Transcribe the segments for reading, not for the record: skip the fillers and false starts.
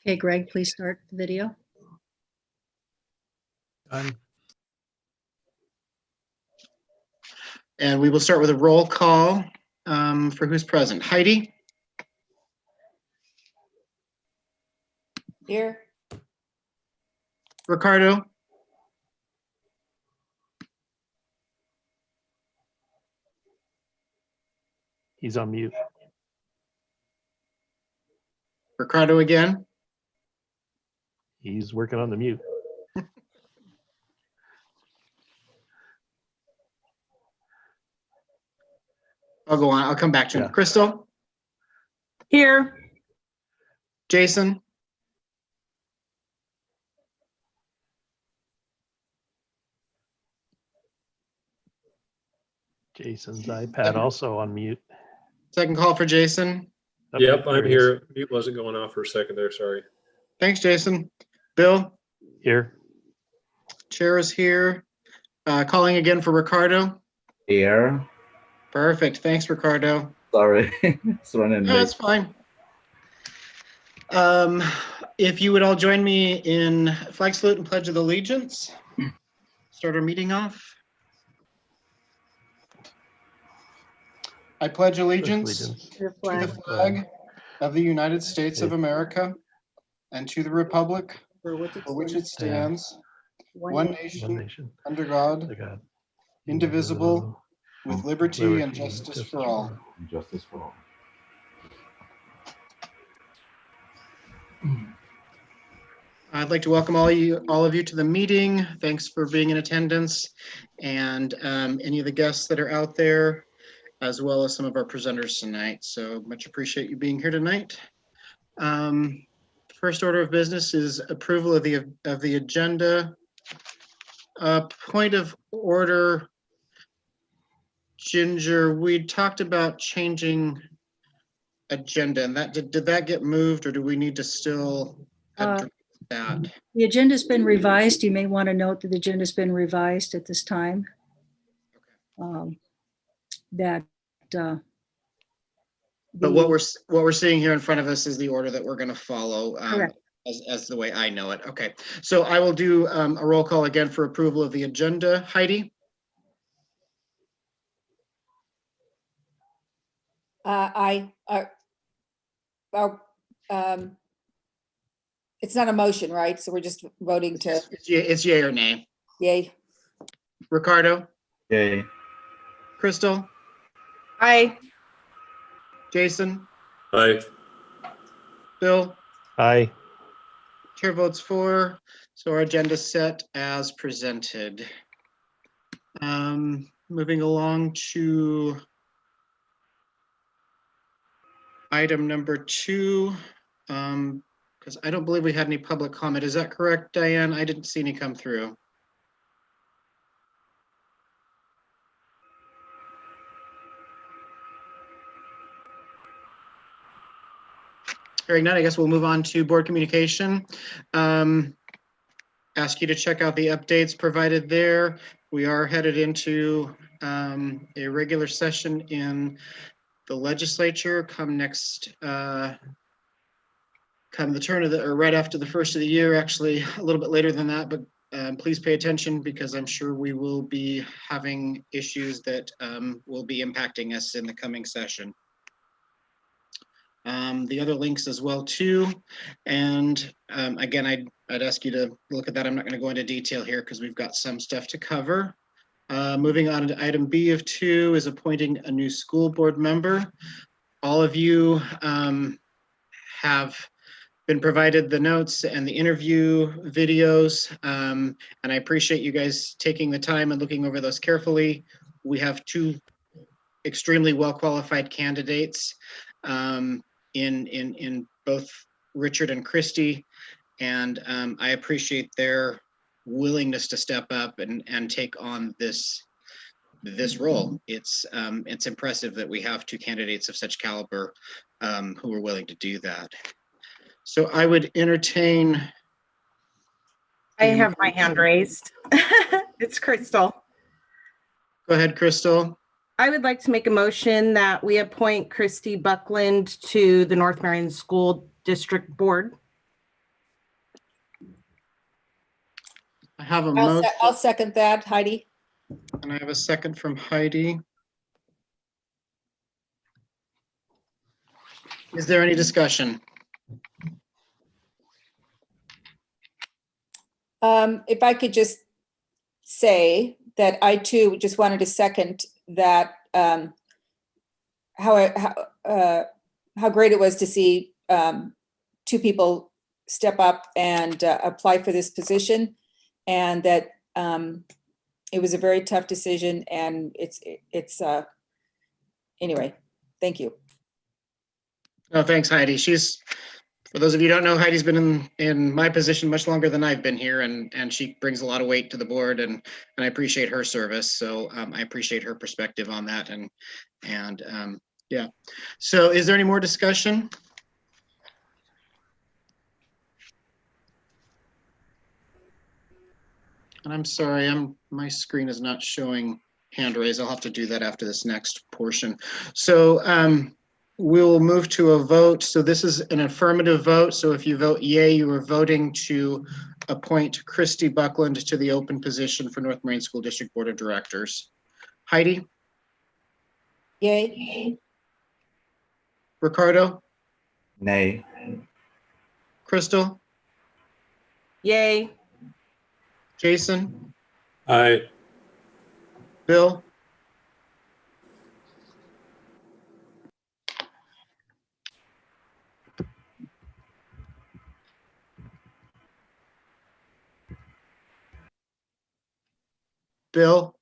Okay, Greg, please start the video. And we will start with a roll call for who's present. Heidi? Here. Ricardo? He's on mute. Ricardo again? He's working on the mute. I'll go on. I'll come back to him. Yeah. Crystal? Here. Jason? Jason's iPad also on mute. Second call for Jason. Oh, Yep, there I'm he is. here. Mute wasn't going off for a second there, sorry. Thanks, Jason. Bill? Here. Chair is here. Calling again for Ricardo. Here. Perfect. Thanks, Ricardo. Sorry, it's running No, late. that's fine. If you would all join me in flag salute and pledge of allegiance. Start our meeting off. I pledge allegiance to the flag of the United States of America and to the republic for which it stands, one nation, under God, indivisible, with liberty and justice for all. Justice for all. I'd like to welcome all of you to the meeting. Thanks for being in attendance, and any of the guests that are out there, as well as some of our presenters tonight. So much appreciate you being here tonight. First order of business is approval of the agenda. Point of order, Ginger, we talked about changing agenda, and that did that get moved, or do we need to still address that? The agenda's been revised. You may want to note that the agenda's been revised at this time. But what we're seeing here in front of us is the order that we're going to follow, Correct. as the way I know it. Okay, so I will do a roll call again for approval of the agenda. Heidi? It's not a motion, right? So we're just voting to It's yay or nay. yay. Ricardo? Yay. Crystal? Aye. Jason? Aye. Bill? Aye. Chair votes for, so our agenda set as presented. Moving along to item number 2, because I don't believe we had any public comment. Is that correct, Diane? I didn't see any come through. Hearing none, I guess we'll move on to board communication. Ask you to check out the updates provided there. We are headed into a regular session in the legislature come the turn of or right after the first of the year, actually a little bit later than that, but please pay attention because I'm sure we will be having issues that will be impacting us in the coming session. The other links as well too, and again, I'd ask you to look at that. I'm not going to go into detail here because we've got some stuff to cover. Moving on to item B of 2 is appointing a new school board member. All of you have been provided the notes and the interview videos, and I appreciate you guys taking the time and looking over those carefully. We have 2 extremely well-qualified candidates in both Richard and Christy, and I appreciate their willingness to step up and take on this role. It's impressive that we have 2 candidates of such caliber who are willing to do that. So I would entertain. I have my hand raised. It's Crystal. Go ahead, Crystal. I would like to make a motion that we appoint Christy Buckland to the North Marion School District Board. have a motion I'll second that, Heidi. and I have a second from Heidi. Is there any discussion? If I could just say that I too just wanted to second that, how great it was to see two people step up and apply for this position, and that it was a very tough decision, and it's anyway, thank you. Oh, thanks, Heidi. For those of you who don't know, Heidi's been in my position much longer than I've been here, and she brings a lot of weight to the board, and I appreciate her service. So I appreciate her perspective on that, and yeah. So is there any more discussion? And I'm sorry, my screen is not showing hand raise. I'll have to do that after this next portion. So we'll move to a vote. So this is an affirmative vote. So if you vote yay, you are voting to appoint Christy Buckland to the open position for North Marine School District Board of Directors. Heidi? Yay. Ricardo? Nay. Crystal? Yay. Jason? Aye. Bill? Bill?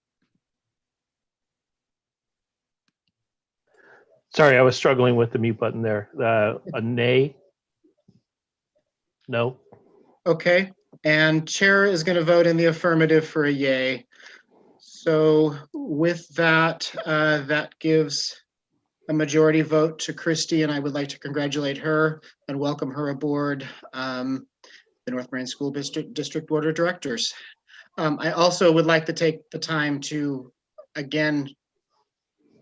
Sorry, I was struggling with the mute button there. A nay? No? Okay, and chair is going to vote in the affirmative for a yay. So with that, that gives a majority vote to Christy, and I would like to congratulate her and welcome her aboard the North Marine School District Board of Directors. I also would like to take the time to, again,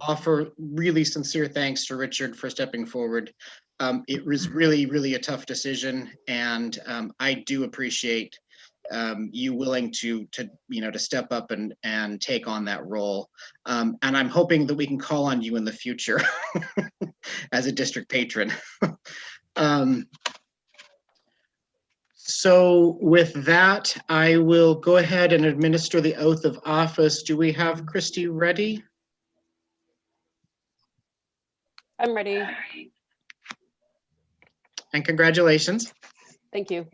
offer really sincere thanks to Richard for stepping forward. It was really, really a tough decision, and I do appreciate you willing to step up and take on that role. And I'm hoping that we can call on you in the future as a district patron. So with that, I will go ahead and administer the oath of office. Do we have Christy ready? I'm ready. And congratulations. Thank you.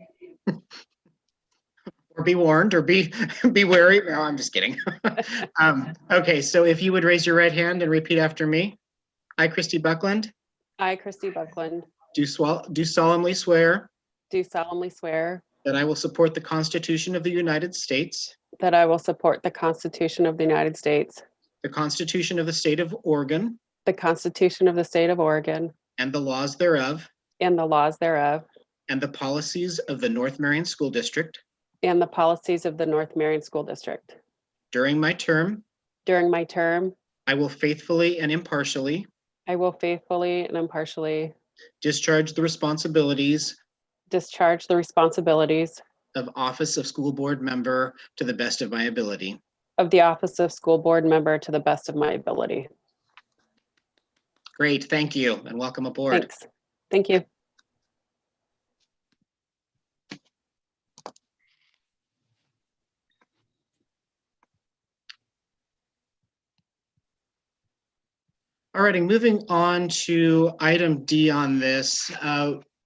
Or be warned, or be wary. No, I'm just kidding. Okay, so if you would raise your right hand and repeat after me. I, Christy Buckland, I, Christy Buckland, do solemnly swear do solemnly swear that I will support the Constitution of the United States, that I will support the Constitution of the United States, the Constitution of the State of Oregon, the Constitution of the State of Oregon, and the laws thereof, and the laws thereof, and the policies of the North Marion School District. and the policies of the North Marion School District. During my term, During my term, I will faithfully and impartially I will faithfully and impartially discharge the responsibilities discharge the responsibilities of Office of School Board Member to the best of my ability. of the office of school board member to the best of my ability. Great, thank you, and welcome aboard. Thanks. Thank you. Alrighty, moving on to item D on this.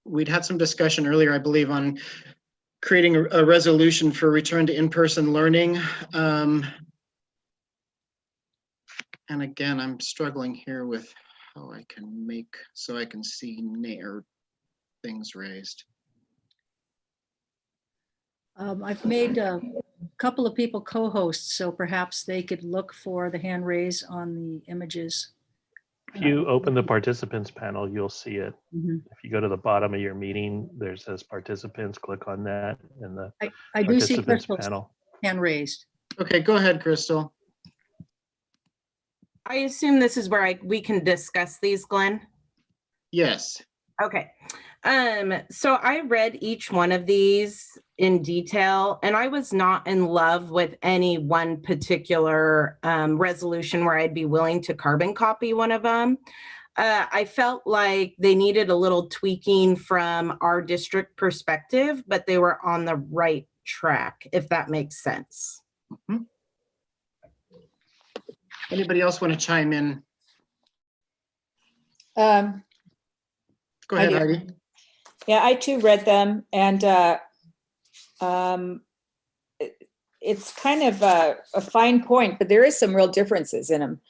We'd had some discussion earlier, I believe, on creating a resolution for return to in-person learning. And again, I'm struggling here with how I can make, so I can see things raised. I've made a couple of people co-hosts, so perhaps they could look for the hand raise on the images. If you open the participants panel, you'll see it. Mhm. If you go to the bottom of your meeting, there says participants, click on that in the I do see participants Crystal's panel. hand raised. Okay, go ahead, Crystal. I assume this is where we can discuss these, Glenn? Yes. Okay. So I read each one of these in detail, and I was not in love with any one particular resolution where I'd be willing to carbon copy one of them. I felt like they needed a little tweaking from our district perspective, but they were on the right track, if that makes sense. Anybody else want to chime in? Um, Go ahead, do. Heidi. Yeah, I too read them, and it's kind of a fine point, but there is some real differences in them.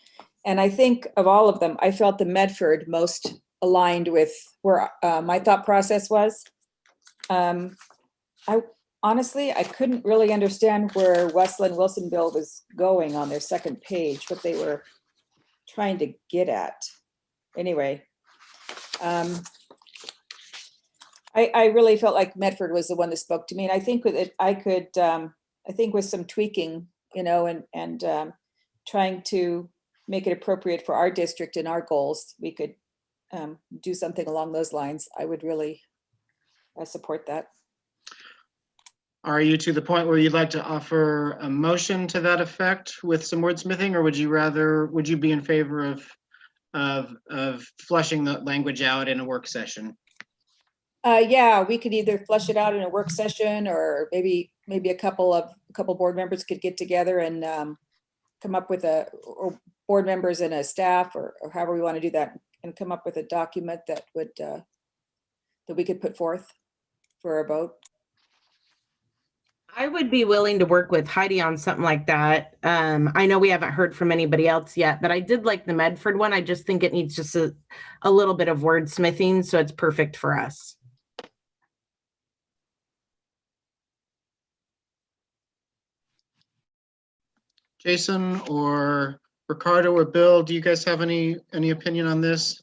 And I think of all of them, I felt the Medford most aligned with where my thought process was. I honestly, I couldn't really understand where Westland Wilsonville was going on their second page, what they were trying to get at. Anyway, I really felt like Medford was the one that spoke to me, and I think with it, I could, I think with some tweaking, you know, and trying to make it appropriate for our district and our goals, we could do something along those lines. I would really support that. Are you to the point where you'd like to offer a motion to that effect with some wordsmithing, or would you be in favor of fleshing the language out in a work session? Yeah, we could either flesh it out in a work session, or maybe a couple board members could get together and come up with or board members and a staff, or however we want to do that, and come up with a document that would that we could put forth for a vote. I would be willing to work with Heidi on something like that. I know we haven't heard from anybody else yet, but I did like the Medford one. I just think it needs just a little bit of wordsmithing, so it's perfect for us. Jason or Ricardo or Bill, do you guys have any opinion on this?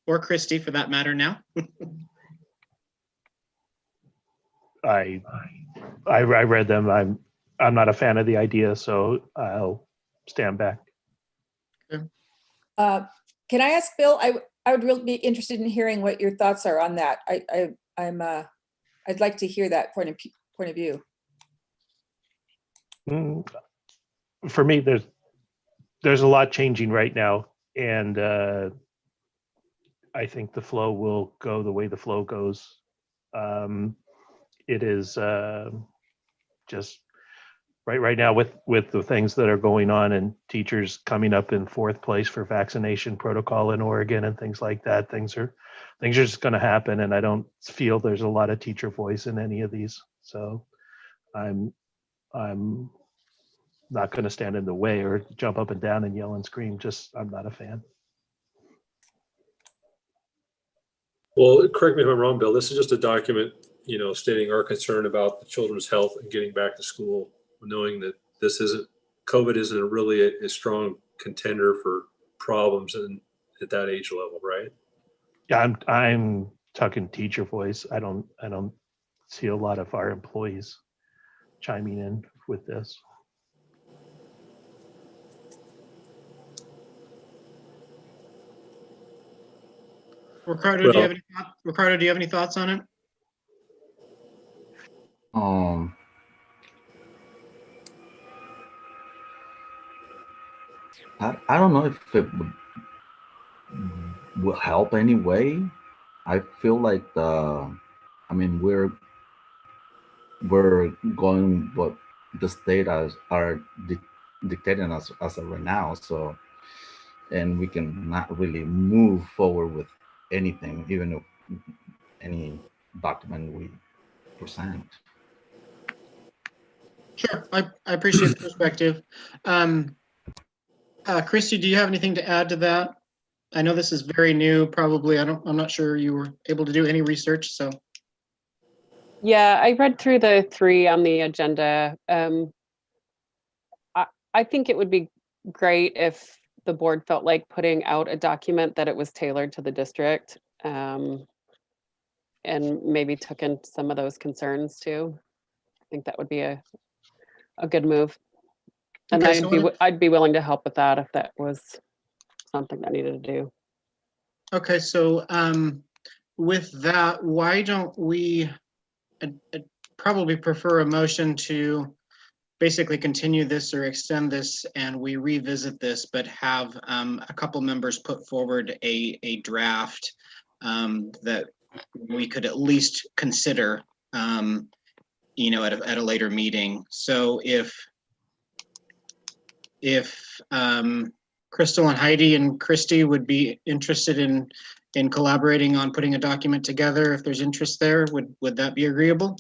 Or Christy, for that matter, now? I read them. I'm not a fan of the idea, so I'll stand back. Can I ask Bill? I would really be interested in hearing what your thoughts are on that. I'd like to hear that point of view. For me, there's a lot changing right now, and I think the flow will go the way the flow goes. It is just right now with the things that are going on, and teachers coming up in 4th place for vaccination protocol in Oregon and things like that. Things are just going to happen, and I don't feel there's a lot of teacher voice in any of these. So I'm not going to stand in the way or jump up and down and yell and scream. Just, I'm not a fan. Well, correct me if I'm wrong, Bill. This is just a document, you know, stating our concern about the children's health and getting back to school, knowing that COVID isn't really a strong contender for problems at that age level, right? Yeah, I'm talking teacher voice. I don't see a lot of our employees chiming in with this. Ricardo, do you have any thoughts on it? I don't know if it will help anyway. I feel like I mean, we're going what the state are dictating us as of right now. So, and we can not really move forward with anything, even if any document we present. Sure, I appreciate the perspective. Christy, do you have anything to add to that? I know this is very new, probably. I'm not sure you were able to do any research, so. Yeah, I read through the 3 on the agenda. I think it would be great if the board felt like putting out a document that it was tailored to the district, and maybe took in some of those concerns too. I think that would be a good move. And Okay, so I'd be willing to help with that if that was something I needed to do. Okay, so with that, why don't we I'd probably prefer a motion to basically continue this or extend this and we revisit this, but have a couple members put forward a draft that we could at least consider, you know, at a later meeting. So if Crystal and Heidi and Christy would be interested in collaborating on putting a document together, if there's interest there, would that be agreeable?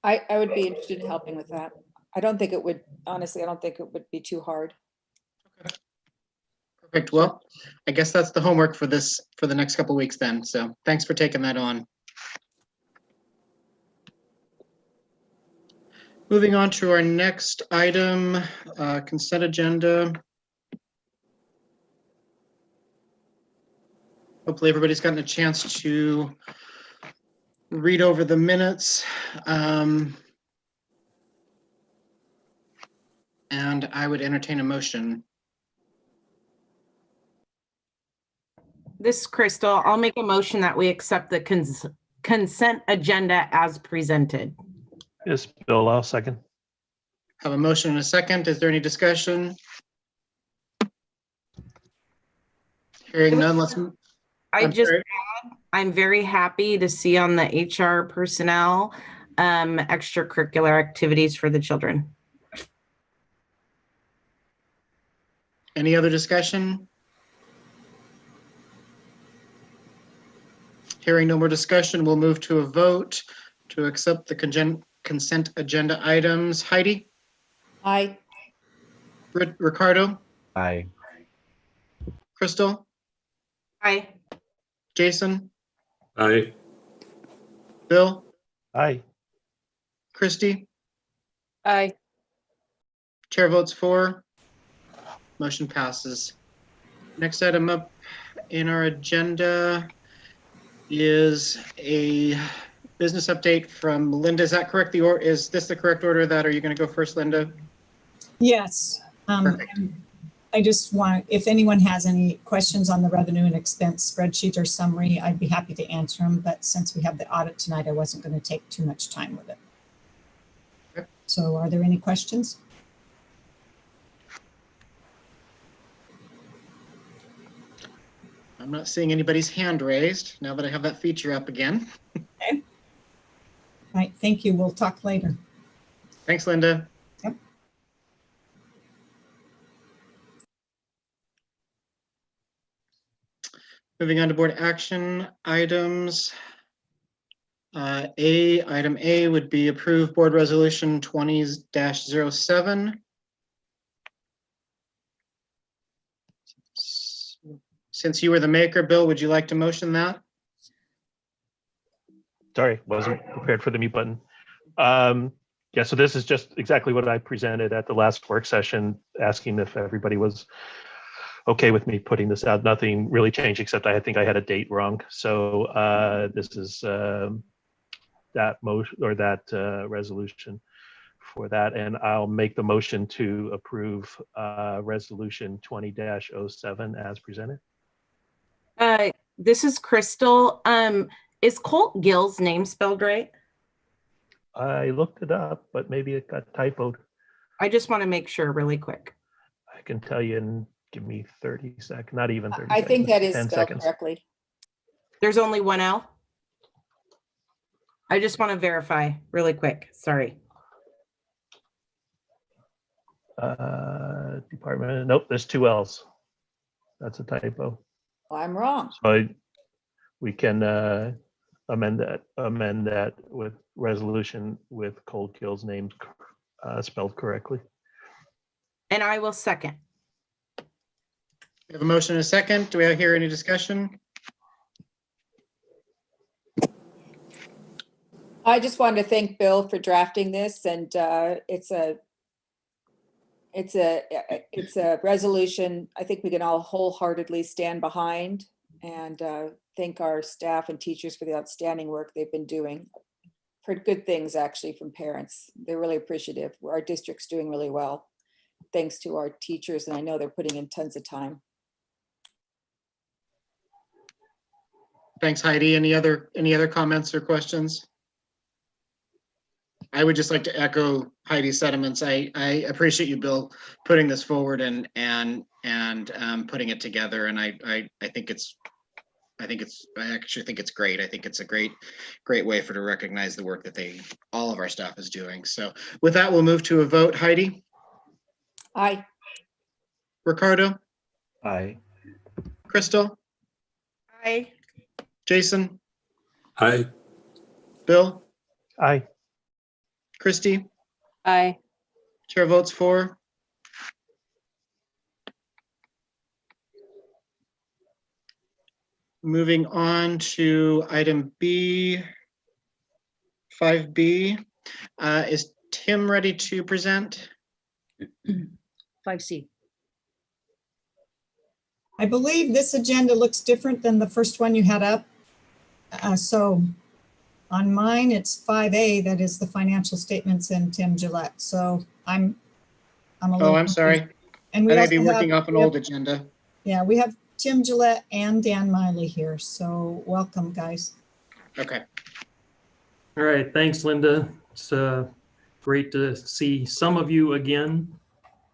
I would be interested in helping with that. I don't think it would, honestly, I don't think it would be too hard. Perfect. Well, I guess that's the homework for this, for the next couple weeks then. So thanks for taking that on. Moving on to our next item, consent agenda. Hopefully everybody's gotten a chance to read over the minutes. And I would entertain a motion. This is Crystal. I'll make a motion that we accept the consent agenda as presented. Yes, Bill, I'll second. Have a motion and a second. Is there any discussion? Hearing none, let's. I'm sorry. I'm very happy to see on the HR personnel extracurricular activities for the children. Any other discussion? Hearing no more discussion, we'll move to a vote to accept the consent agenda items. Heidi? Aye. Ricardo? Aye. Crystal? Aye. Jason? Aye. Bill? Aye. Christy? Aye. Chair votes for. Motion passes. Next item up in our agenda is a business update from Linda. Is that correct? Is this the correct order of that? Are you going to go first, Linda? Yes. I just want, if anyone has any questions on the revenue and expense spreadsheet or summary, I'd be happy to answer them. But since we have the audit tonight, I wasn't going to take too much time with it. Okay. So are there any questions? I'm not seeing anybody's hand raised now that I have that feature up again. Okay. All right. Thank you. We'll talk later. Thanks, Linda. Yep. Moving on to board action items. Item A would be approved board resolution 20-07. Since you were the maker, Bill, would you like to motion that? Sorry, wasn't prepared for the mute button. Yeah, so this is just exactly what I presented at the last work session, asking if everybody was okay with me putting this out. Nothing really changed, except I think I had a date wrong. So this is that motion or that resolution for that. And I'll make the motion to approve resolution 20-07 as presented. This is Crystal. Is Colt Gill's name spelled right? I looked it up, but maybe it got typoed. I just want to make sure really quick. I can tell you in, give me 30 seconds, not even 30 I think that is 10 spelled seconds. correctly. There's only one L. I just want to verify really quick. Sorry. Department, nope, there's 2 L's. That's a typo. Well, I'm wrong. So we can amend that with resolution with Cold Kill's name spelled correctly. And I will second. We have a motion and a second. Do we hear any discussion? I just wanted to thank Bill for drafting this, and it's a resolution I think we can all wholeheartedly stand behind, and thank our staff and teachers for the outstanding work they've been doing. Heard good things actually from parents. They're really appreciative. Our district's doing really well, thanks to our teachers, and I know they're putting in tons of time. Thanks, Heidi. Any other comments or questions? I would just like to echo Heidi's sentiments. I appreciate you, Bill, putting this forward and putting it together. And I actually think it's great. I think it's a great way to recognize the work that all of our staff is doing. So with that, we'll move to a vote. Heidi? Aye. Ricardo? Aye. Crystal? Aye. Jason? Aye. Bill? Aye. Christy? Aye. Chair votes for. Moving on to item B, 5B. Is Tim ready to present? 5C. I believe this agenda looks different than the first one you had up. So on mine, it's 5A, that is the financial statements, and Tim Gillette. So I'm a little. Oh, I'm sorry. confused. And we I may also be working have, off an old agenda. yeah, we have Tim Gillette and Dan Miley here. So welcome, guys. Okay. All right, thanks, Linda. It's great to see some of you again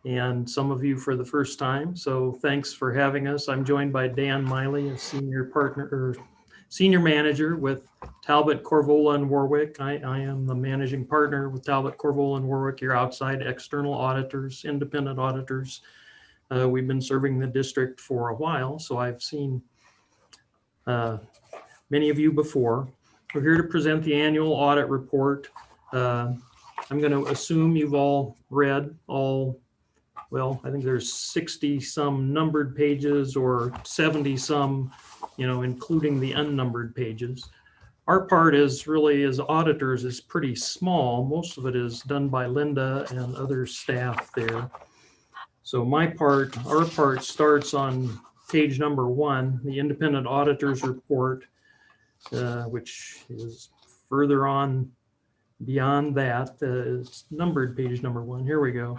and some of you for the first time. So thanks for having us. I'm joined by Dan Miley, a senior manager with Talbot, Corvola, and Warwick. I am the managing partner with Talbot, Corvola, and Warwick. You're outside external auditors, independent auditors. We've been serving the district for a while, so I've seen many of you before. We're here to present the annual audit report. I'm going to assume you've all read well, I think there's 60 some numbered pages or 70 some, including the unnumbered pages. Our part is really, as auditors, is pretty small. Most of it is done by Linda and other staff there. So our part starts on page number 1, the independent auditor's report, which is further on beyond that. It's numbered page number 1. Here we go.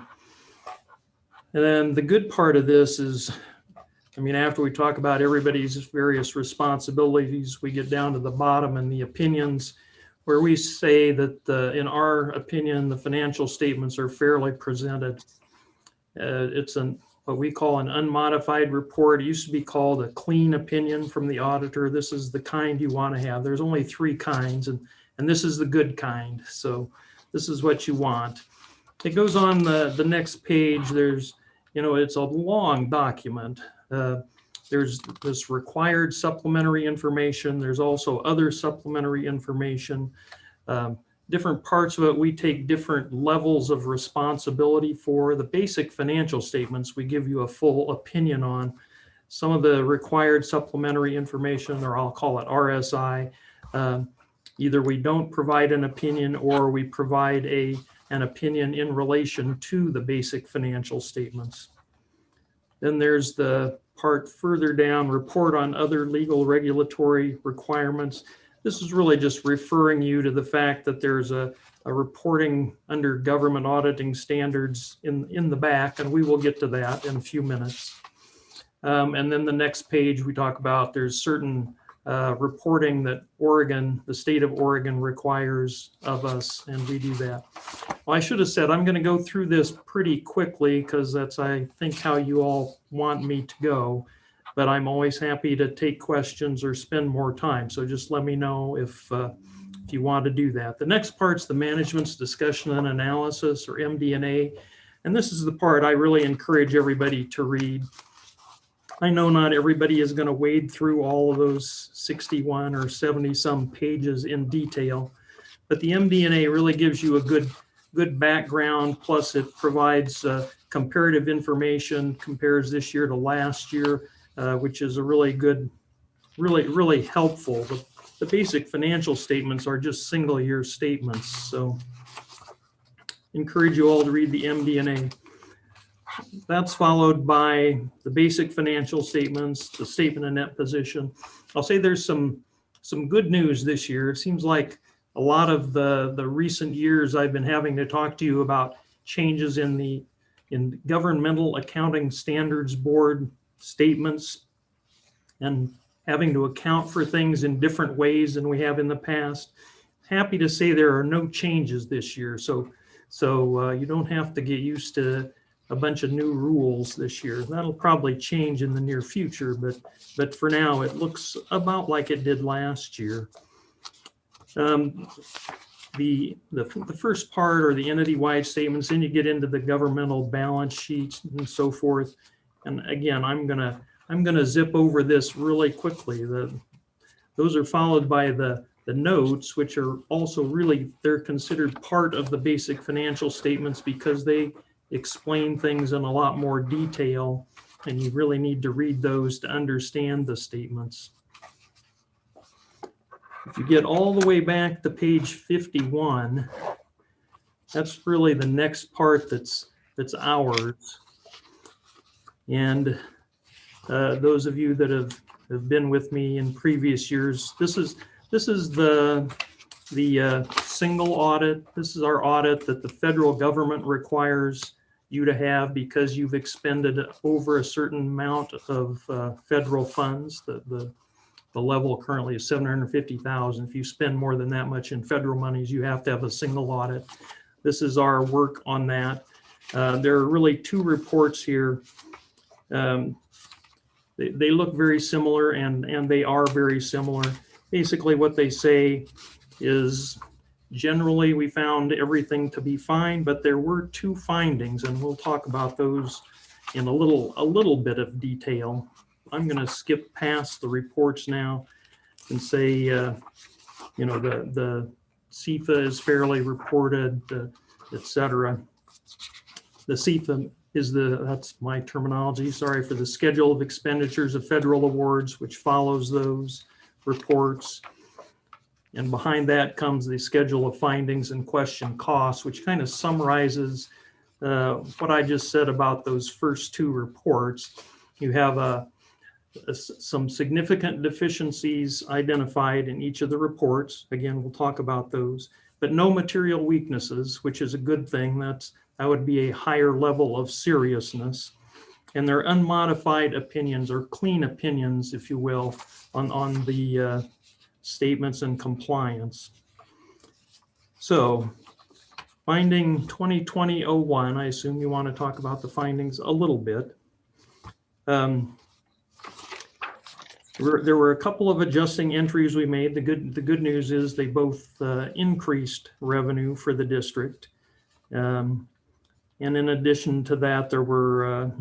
And then the good part of this is, after we talk about everybody's various responsibilities, we get down to the bottom and the opinions, where we say that in our opinion, the financial statements are fairly presented. It's what we call an unmodified report. It used to be called a clean opinion from the auditor. This is the kind you want to have. There's only 3 kinds, and this is the good kind. So this is what you want. It goes on the next page. There's, it's a long document. There's this required supplementary information. There's also other supplementary information. Different parts of it, we take different levels of responsibility for. The basic financial statements, we give you a full opinion on. Some of the required supplementary information, or I'll call it RSI, either we don't provide an opinion or we provide an opinion in relation to the basic financial statements. Then there's the part further down, report on other legal regulatory requirements. This is really just referring you to the fact that there's a reporting under government auditing standards in the back, and we will get to that in a few minutes. And then the next page we talk about there's certain reporting that the state of Oregon requires of us, and we do that. Well, I should have said I'm going to go through this pretty quickly because that's, I think, how you all want me to go. But I'm always happy to take questions or spend more time. So just let me know if you want to do that. The next part's the management's discussion and analysis, or MD&A. And this is the part I really encourage everybody to read. I know not everybody is going to wade through all of those 61 or 70 some pages in detail, but the MD&A really gives you a good background. Plus it provides comparative information, compares this year to last year, which is a really good, really helpful. The basic financial statements are just single year statements. So encourage you all to read the MD&A. That's followed by the basic financial statements, the statement of net position. I'll say there's some good news this year. It seems like a lot of the recent years I've been having to talk to you about changes in Governmental Accounting Standards Board statements. And having to account for things in different ways than we have in the past. Happy to say there are no changes this year. So you don't have to get used to a bunch of new rules this year. That'll probably change in the near future, but for now it looks about like it did last year. The first part are the entity-wide statements, then you get into the governmental balance sheets and so forth. And again, I'm gonna zip over this really quickly. Those are followed by the notes, which are also really, they're considered part of the basic financial statements because they explain things in a lot more detail, and you really need to read those to understand the statements. If you get all the way back to page 51, that's really the next part that's ours. And those of you that have been with me in previous years, this is the single audit. This is our audit that the federal government requires you to have because you've expended over a certain amount of federal funds. The level currently is $750,000. If you spend more than that much in federal monies, you have to have a single audit. This is our work on that. There are really two reports here. They look very similar, and they are very similar. Basically what they say is generally we found everything to be fine, but there were two findings, and we'll talk about those in a little bit of detail. I'm going to skip past the reports now and say, you know, the CFA is fairly reported, et cetera. The CFA is that's my terminology, sorry, for the schedule of expenditures of federal awards, which follows those reports. And behind that comes the schedule of findings and question costs, which kind of summarizes what I just said about those first two reports. You have some significant deficiencies identified in each of the reports. Again, we'll talk about those, but no material weaknesses, which is a good thing. That would be a higher level of seriousness. And they're unmodified opinions, or clean opinions, if you will, on the statements and compliance. So finding 2020-01, I assume you want to talk about the findings a little bit. There were a couple of adjusting entries we made. The good news is they both increased revenue for the district. And in addition to that, there were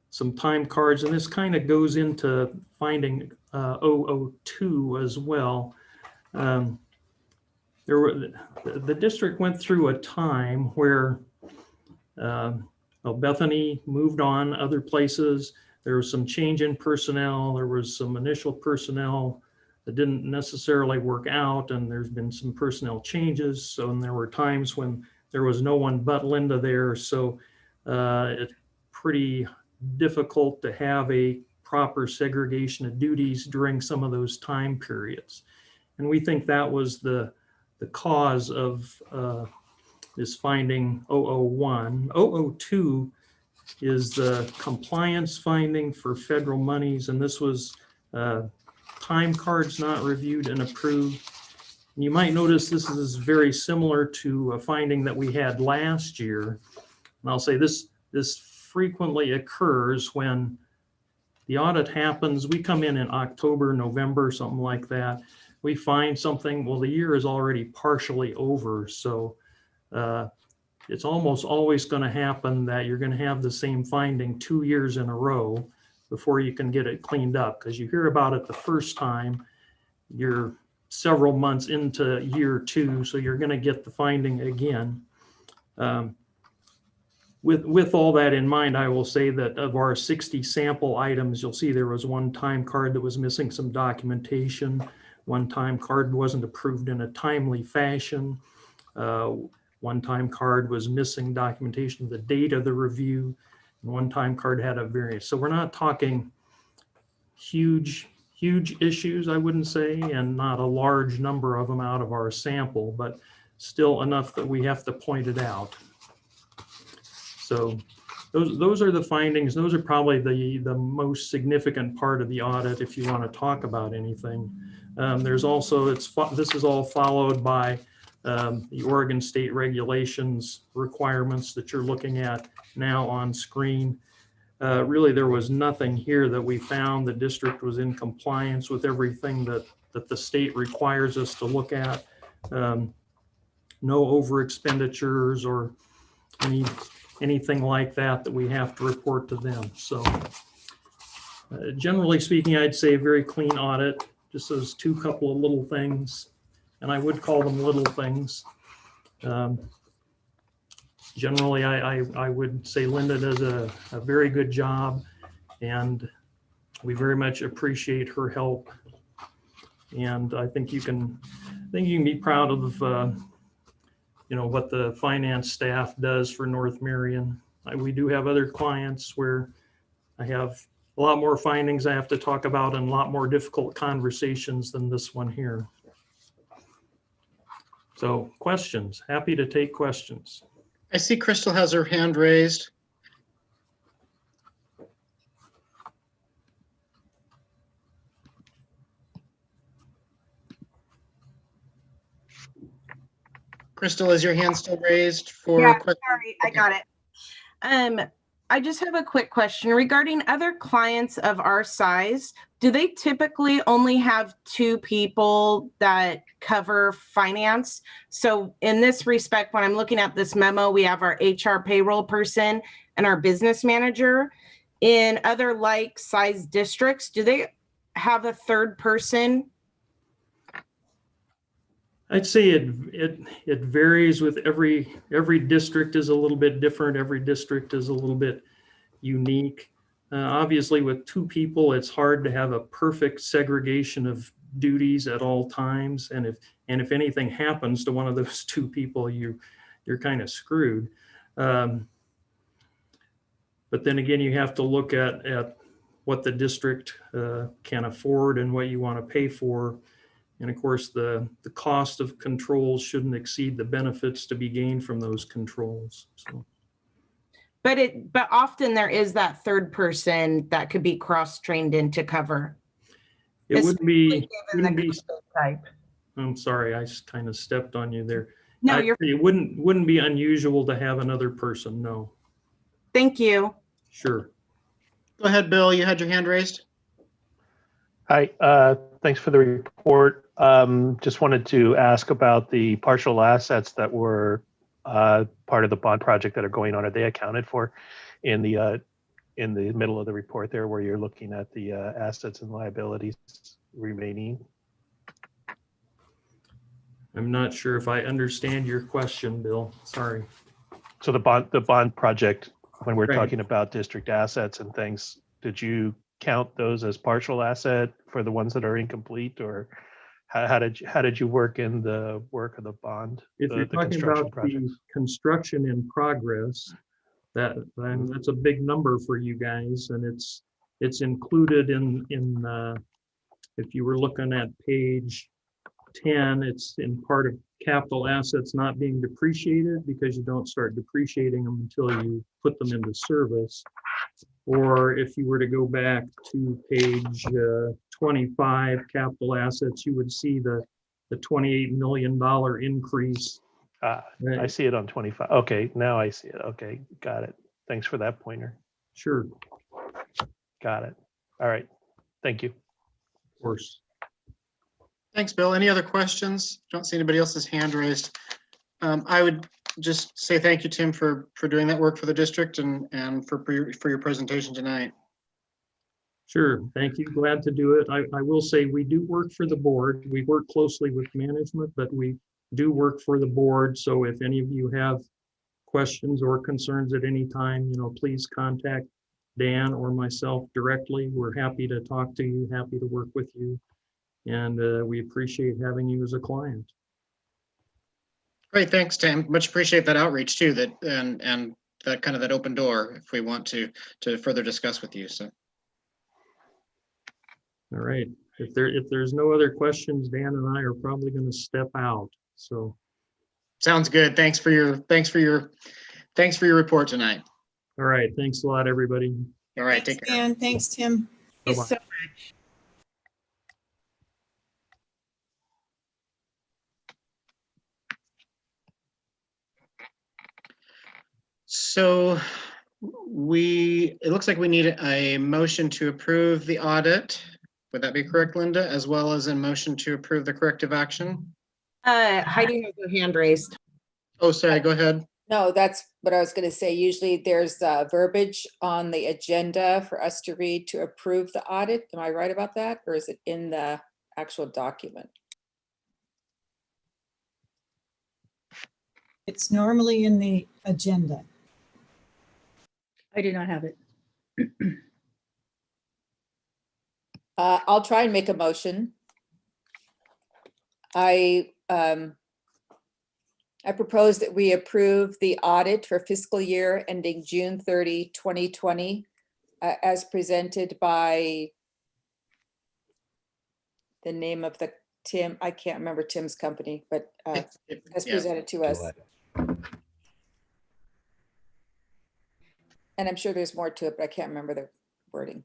some time cards, and this kind of goes into finding 002 as well. The district went through a time where Bethany moved on other places. There was some change in personnel. There was some initial personnel that didn't necessarily work out, and there's been some personnel changes. So, and there were times when there was no one but Linda there. So it's pretty difficult to have a proper segregation of duties during some of those time periods. And we think that was the cause of this finding 001. 002 is the compliance finding for federal monies, and this was time cards not reviewed and approved. And you might notice this is very similar to a finding that we had last year. And I'll say this frequently occurs when the audit happens. We come in October, November, something like that. We find something, well, the year is already partially over. So it's almost always going to happen that you're going to have the same finding 2 years in a row before you can get it cleaned up, because you hear about it the first time, you're several months into year 2, so you're going to get the finding again. With all that in mind, I will say that of our 60 sample items, you'll see there was one time card that was missing some documentation. One time card wasn't approved in a timely fashion. One time card was missing documentation of the date of the review. And one time card had a variance. So we're not talking huge issues, I wouldn't say, and not a large number of them out of our sample, but still enough that we have to point it out. So those are the findings. Those are probably the most significant part of the audit if you want to talk about anything. There's also, this is all followed by the Oregon State regulations requirements that you're looking at now on screen. Really, there was nothing here that we found the district was in compliance with everything that the state requires us to look at. No over expenditures or anything like that we have to report to them. So generally speaking, I'd say a very clean audit, just those couple of little things, and I would call them little things. Generally, I would say Linda does a very good job, and we very much appreciate her help. And I think you can be proud of what the finance staff does for North Marion. We do have other clients where I have a lot more findings I have to talk about and a lot more difficult conversations than this one here. So questions, happy to take questions. I see Crystal has her hand raised. Crystal, is your hand still raised for Yeah, questions? sorry, I got it. I just have a quick question regarding other clients of our size. Do they typically only have 2 people that cover finance? So in this respect, when I'm looking at this memo, we have our HR payroll person and our business manager. In other like size districts, do they have a 3rd person? I'd say it varies with every district is a little bit different. Every district is a little bit unique. Obviously, with 2 people, it's hard to have a perfect segregation of duties at all times. And if anything happens to one of those 2 people, you're kind of screwed. But then again, you have to look at what the district can afford and what you want to pay for. And of course, the cost of controls shouldn't exceed the benefits to be gained from those controls. So. But often there is that 3rd person that could be cross-trained in to cover. It wouldn't be type. I'm sorry, I kind of stepped on you there. No, it wouldn't be unusual to have another person, no. Thank you. Sure. Go ahead, Bill, you had your hand raised. Hi, thanks for the report. Just wanted to ask about the partial assets that were part of the bond project that are going on. Are they accounted for in the middle of the report there, where you're looking at the assets and liabilities remaining? I'm not sure if I understand your question, Bill. Sorry. So the bond project, when we're Right. talking about district assets and things, did you count those as partial asset for the ones that are incomplete, or how did you work in the work of the bond? If you're talking about the construction in progress, that's a big number for you guys, and it's included in if you were looking at page 10, it's in part of capital assets not being depreciated, because you don't start depreciating them until you put them into service. Or if you were to go back to page 25, capital assets, you would see the $28 million increase. I see it on 25. Okay, now I see it. Okay, got it. Thanks for that pointer. Sure. Got it. All right. Thank you. Of course. Thanks, Bill. Any other questions? Don't see anybody else's hand raised. I would just say thank you, Tim, for doing that work for the district and for your presentation tonight. Sure. Thank you. Glad to do it. I will say we do work for the board. We work closely with management, but we do work for the board. So if any of you have questions or concerns at any time, please contact Dan or myself directly. We're happy to talk to you, happy to work with you. And we appreciate having you as a client. Great, thanks, Tim. Much appreciate that outreach too, and that kind of that open door if we want to further discuss with you. So. All right. If there's no other questions, Dan and I are probably going to step out. So. Sounds good. Thanks for your report tonight. All right. Thanks a lot, everybody. All right, Thanks, take care. Dan. Thanks, Tim. Thank you Bye-bye. so much. So it looks like we need a motion to approve the audit. Would that be correct, Linda? As well as a motion to approve the corrective action? Heidi has her hand raised. Oh, sorry, go ahead. No, that's what I was going to say. Usually there's verbiage on the agenda for us to read to approve the audit. Am I right about that? Or is it in the actual document? It's normally in the agenda. I do not have it. I'll try and make a motion. I propose that we approve the audit for fiscal year ending June 30, 2020, as presented by the name of the Tim, I can't remember Tim's company, but as Yeah. presented to us. And I'm sure there's more to it, but I can't remember the wording.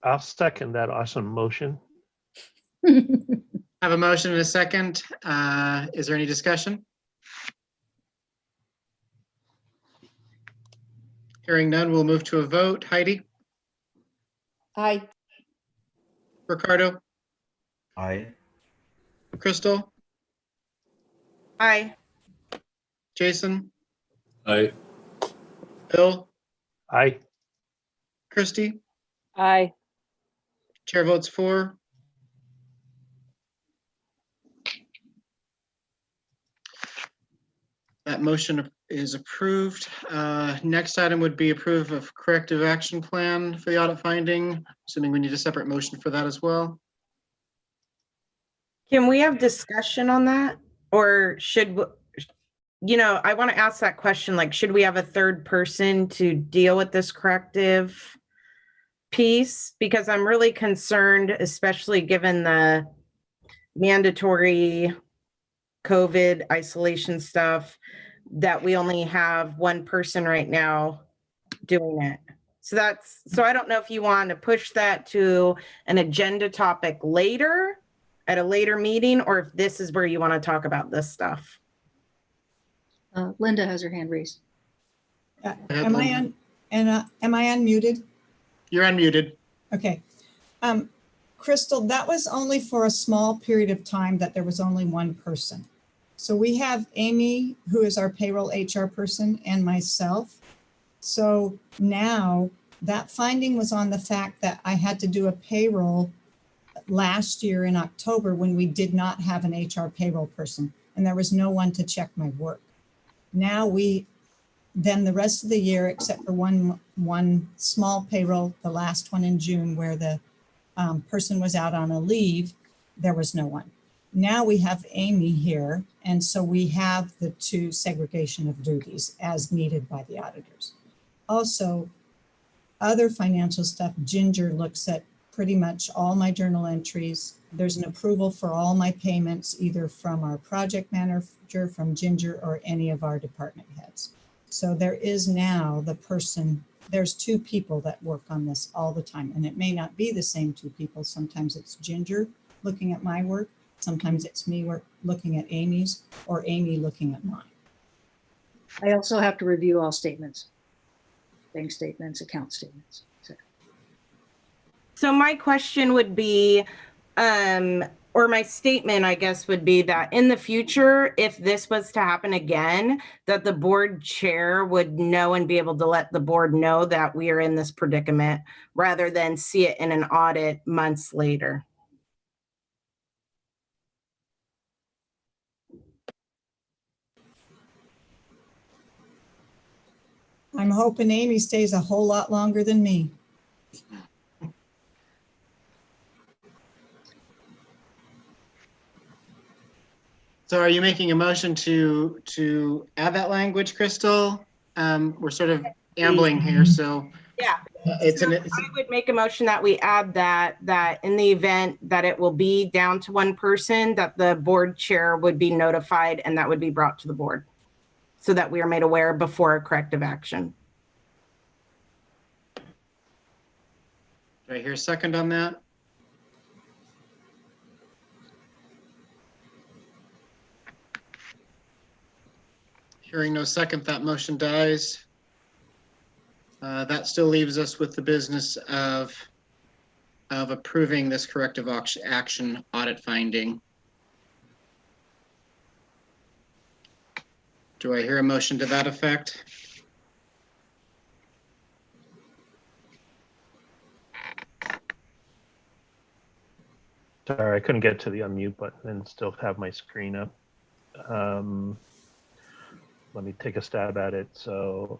I'll second that awesome motion. Have a motion and a second. Is there any discussion? Hearing none, we'll move to a vote. Heidi, Aye. Ricardo, Aye. Crystal, Aye. Jason, Aye. Bill, Aye. Christy. Aye. Chair votes for. That motion is approved. Next item would be approve of corrective action plan for the audit finding, assuming we need a separate motion for that as well. Can we have discussion on that? Or should, I want to ask that question, like, should we have a third person to deal with this corrective piece? Because I'm really concerned, especially given the mandatory COVID isolation stuff, that we only have one person right now doing it. So I don't know if you want to push that to an agenda topic later at a later meeting, or if this is where you want to talk about this stuff. Linda has her hand raised. Am I unmuted? You're unmuted. Okay. Crystal, that was only for a small period of time that there was only one person. So we have Amy, who is our payroll HR person, and myself. So now that finding was on the fact that I had to do a payroll last year in October when we did not have an HR payroll person and there was no one to check my work. Now then the rest of the year, except for one small payroll, the last one in June where the person was out on a leave, there was no one. Now we have Amy here, and so we have the two segregation of duties as needed by the auditors. Also, other financial stuff, Ginger looks at pretty much all my journal entries. There's an approval for all my payments, either from our project manager, from Ginger, or any of our department heads. So there is now there's two people that work on this all the time, and it may not be the same two people. Sometimes it's Ginger looking at my work. Sometimes it's me looking at Amy's, or Amy looking at mine. I also have to review all statements, bank statements, account statements, etc. So my question would be, or my statement, I guess, would be that in the future, if this was to happen again, that the board chair would know and be able to let the board know that we are in this predicament rather than see it in an audit months later. I'm hoping Amy stays a whole lot longer than me. So are you making a motion to add that language, Crystal? We're sort of ambling here, so. Yeah. I would make a motion that we add that in the event that it will be down to one person, that the board chair would be notified and that would be brought to the board. so that we are made aware before a corrective action. Do I hear a second on that? Hearing no second, that motion dies. That still leaves us with the business of approving this corrective action audit finding. Do I hear a motion to that effect? Sorry, I couldn't get to the unmute button and still have my screen up. Let me take a stab at it. So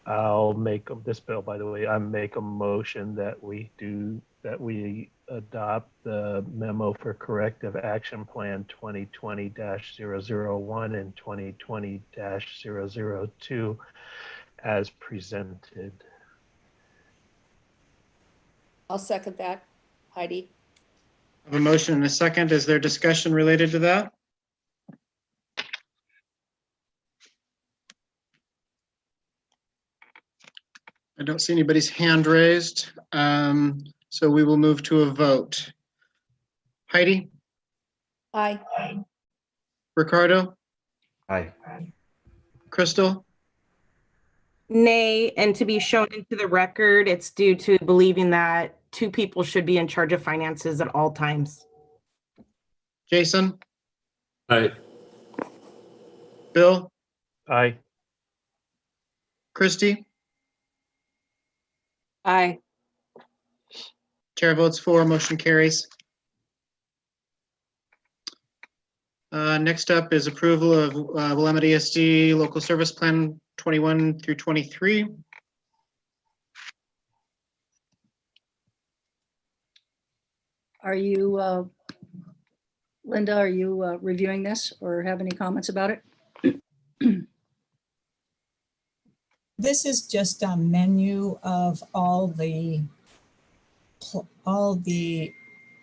I'll make this bill, by the way, I make a motion that we adopt the memo for corrective action plan 2020-001 and 2020-002 as presented. I'll second that. Heidi? I have a motion and a second. Is there discussion related to that? I don't see anybody's hand raised, so we will move to a vote. Heidi? Aye. Ricardo? Aye. Crystal? Nay, and to be shown into the record, it's due to believing that 2 people should be in charge of finances at all times. Jason? Aye. Bill? Aye. Christy? Aye. Chair votes for, motion carries. Next up is approval of Willamette ESD Local Service Plan 21 through 23. Are you, Linda, are you reviewing this or have any comments about it? This is just a menu of all the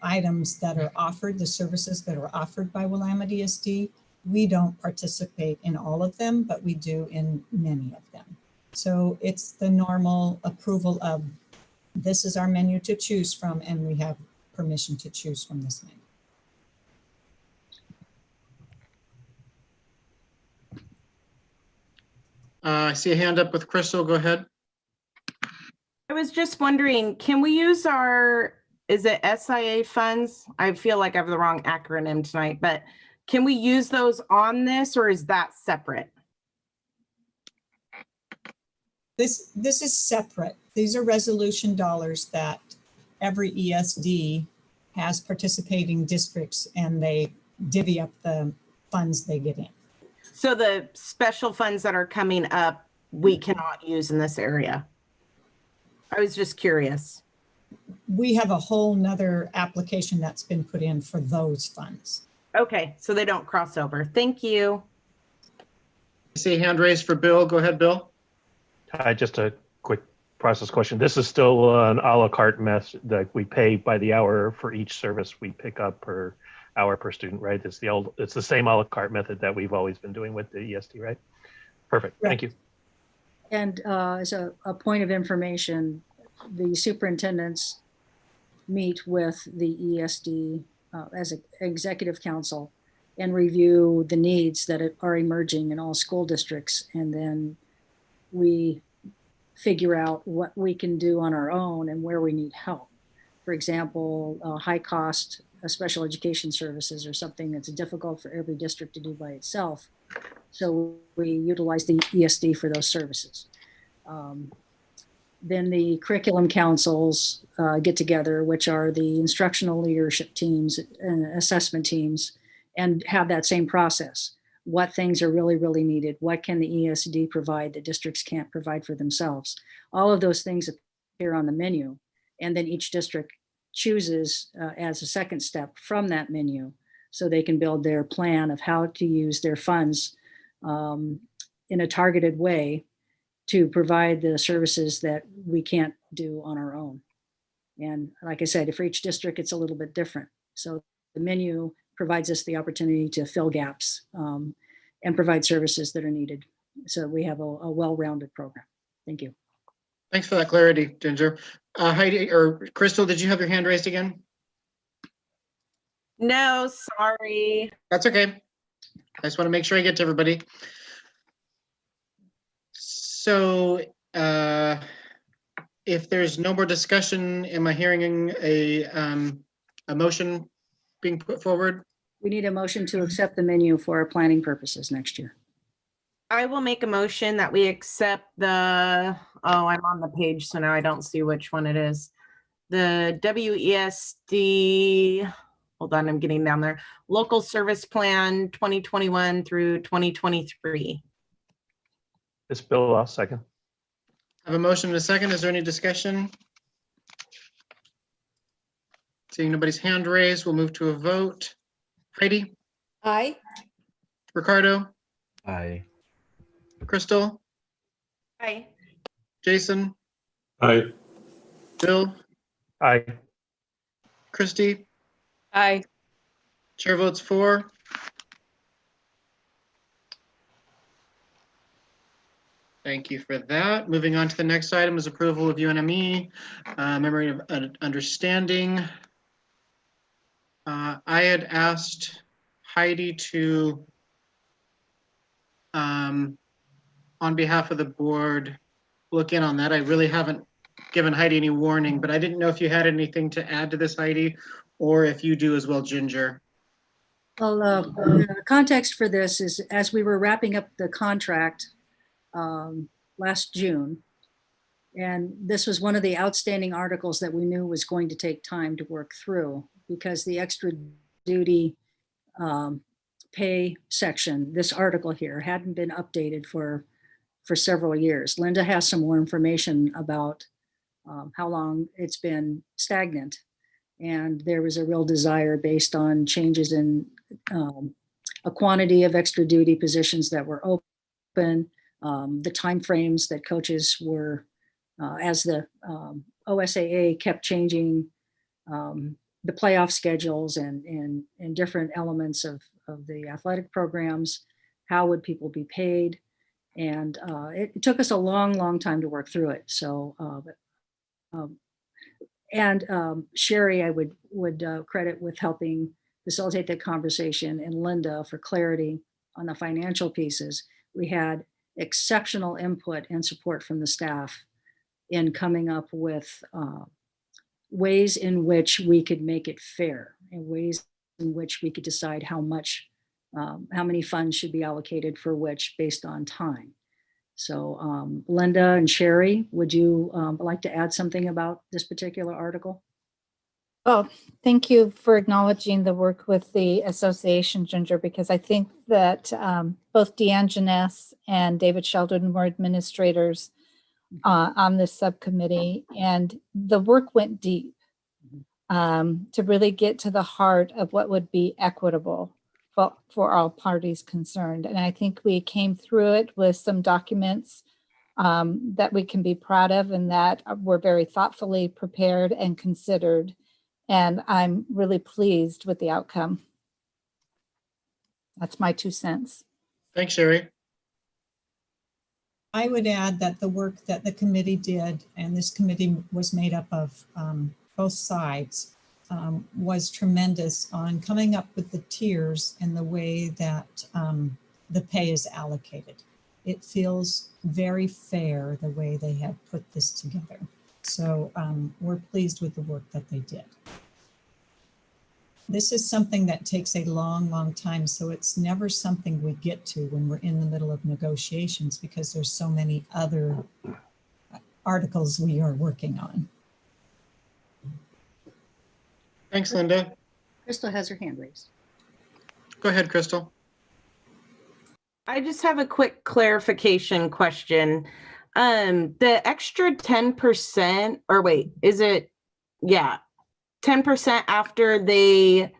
items that are offered, the services that are offered by Willamette ESD. We don't participate in all of them, but we do in many of them. So it's the normal approval of, this is our menu to choose from, and we have permission to choose from this menu. I see a hand up with Crystal. Go ahead. I was just wondering, can we use our, is it SIA funds? I feel like I have the wrong acronym tonight, but can we use those on this, or is that separate? This is separate. These are resolution dollars that every ESD has participating districts, and they divvy up the funds they get in. So the special funds that are coming up, we cannot use in this area. I was just curious. We have a whole nother application that's been put in for those funds. Okay, so they don't cross over. Thank you. I see a hand raised for Bill. Go ahead, Bill. Just a quick process question. This is still an a la carte mess that we pay by the hour for each service we pick up per hour per student, right? It's the same a la carte method that we've always been doing with the ESD, right? Perfect. Right. Thank you. And as a point of information, the superintendents meet with the ESD as an executive council and review the needs that are emerging in all school districts. And then we figure out what we can do on our own and where we need help. For example, high cost special education services are something that's difficult for every district to do by itself. So we utilize the ESD for those services. Then the curriculum councils get together, which are the instructional leadership teams and assessment teams, and have that same process. What things are really, really needed? What can the ESD provide that districts can't provide for themselves? All of those things appear on the menu. And then each district chooses as a second step from that menu so they can build their plan of how to use their funds in a targeted way to provide the services that we can't do on our own. And like I said, for each district, it's a little bit different. So the menu provides us the opportunity to fill gaps and provide services that are needed. so we have a well-rounded program. Thank you. Thanks for that clarity, Ginger. Heidi or Crystal, did you have your hand raised again? No, sorry. That's okay. I just want to make sure I get to everybody. So if there's no more discussion, am I hearing a motion being put forward? We need a motion to accept the menu for our planning purposes next year. I will make a motion that we accept the, oh, I'm on the page, so now I don't see which one it is. The WESD, hold on, I'm getting down there. Local Service Plan 2021 through 2023. This Bill, I'll second. I have a motion and a second. Is there any discussion? Seeing nobody's hand raised, we'll move to a vote. Heidi? Aye. Ricardo? Aye. Crystal? Hi. Jason? Aye. Bill? Aye. Christy? Aye. Chair votes for. Thank you for that. Moving on to the next item is approval of UNME, Memorandum of Understanding. I had asked Heidi to, on behalf of the board, look in on that. I really haven't given Heidi any warning, but I didn't know if you had anything to add to this, Heidi, or if you do as well, Ginger. Well, the context for this is as we were wrapping up the contract last June, and this was one of the outstanding articles that we knew was going to take time to work through because the extra duty pay section, this article here, hadn't been updated for several years. Linda has some more information about how long it's been stagnant. And there was a real desire based on changes in a quantity of extra duty positions that were open, the timeframes that coaches were, as the OSAA kept changing the playoff schedules and different elements of the athletic programs, how would people be paid? And it took us a long time to work through it. So, Sherry, I would credit with helping facilitate that conversation, and Linda for clarity on the financial pieces. We had exceptional input and support from the staff in coming up with ways in which we could make it fair and ways in which we could decide how many funds should be allocated for which based on time. So Linda and Sherry, would you like to add something about this particular article? Oh, thank you for acknowledging the work with the association, Ginger, because I think that both Deanne Janess and David Sheldon were administrators on this subcommittee, and the work went deep to really get to the heart of what would be equitable for all parties concerned. And I think we came through it with some documents that we can be proud of and that were very thoughtfully prepared and considered. And I'm really pleased with the outcome. That's my 2 cents. Thanks, Sherry. I would add that the work that the committee did, and this committee was made up of both sides, was tremendous on coming up with the tiers and the way that the pay is allocated. It feels very fair the way they have put this together. So we're pleased with the work that they did. This is something that takes a long time, so it's never something we get to when we're in the middle of negotiations because there's so many other articles we are working on. Thanks, Linda. Crystal has her hand raised. Go ahead, Crystal. I just have a quick clarification question. The extra 10%, or wait, is it, yeah, 10% after they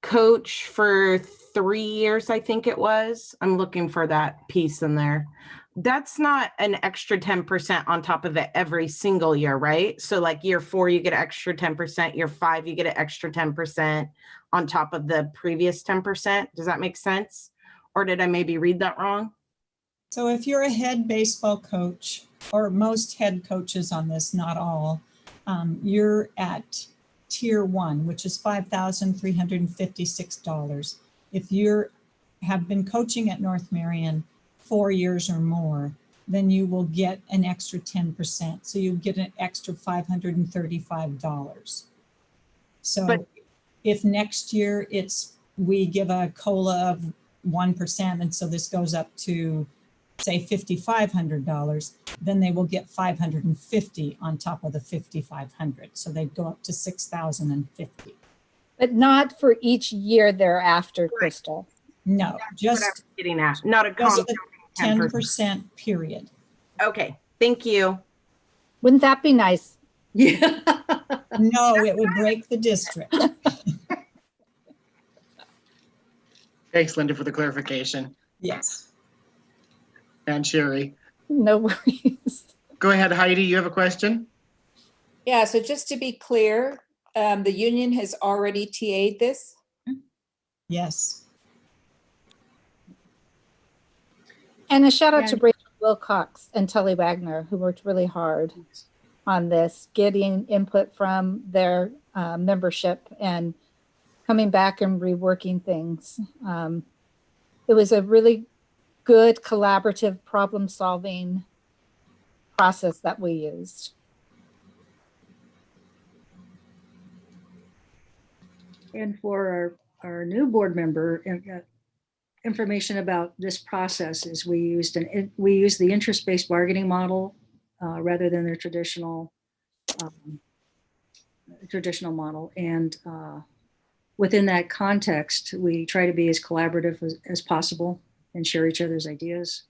coach for 3 years, I think it was. I'm looking for that piece in there. That's not an extra 10% on top of it every single year, right? So like year 4, you get an extra 10%, year 5, you get an extra 10% on top of the previous 10%. Does that make sense? Or did I maybe read that wrong? So if you're a head baseball coach, or most head coaches on this, not all, you're at tier 1, which is $5,356. If you have been coaching at North Marion 4 years or more, then you will get an extra 10%. So you get an extra $535. So But- if next year we give a COLA of 1%, and so this goes up to say $5,500, then they will get 550 on top of the 5,500. So they'd go up to 6,050. But not for each year thereafter, Crystal. No, What I'm just getting at, not a just the compound 10% period. Okay, thank you. Wouldn't that be nice? Yeah. No, it would break the district. Thanks, Linda, for the clarification. Yes. And Sherry. No worries. Go ahead, Heidi, you have a question? Yeah, so just to be clear, the union has already TA'd this? Yes. And a shout out to And- Rachel Wilcox and Tully Wagner, who worked really hard on this, getting input from their membership and coming back and reworking things. It was a really good collaborative problem solving process that we used. And for our new board member, information about this process is we used the interest-based bargaining model rather than the traditional model. And within that context, we try to be as collaborative as possible and share each other's ideas.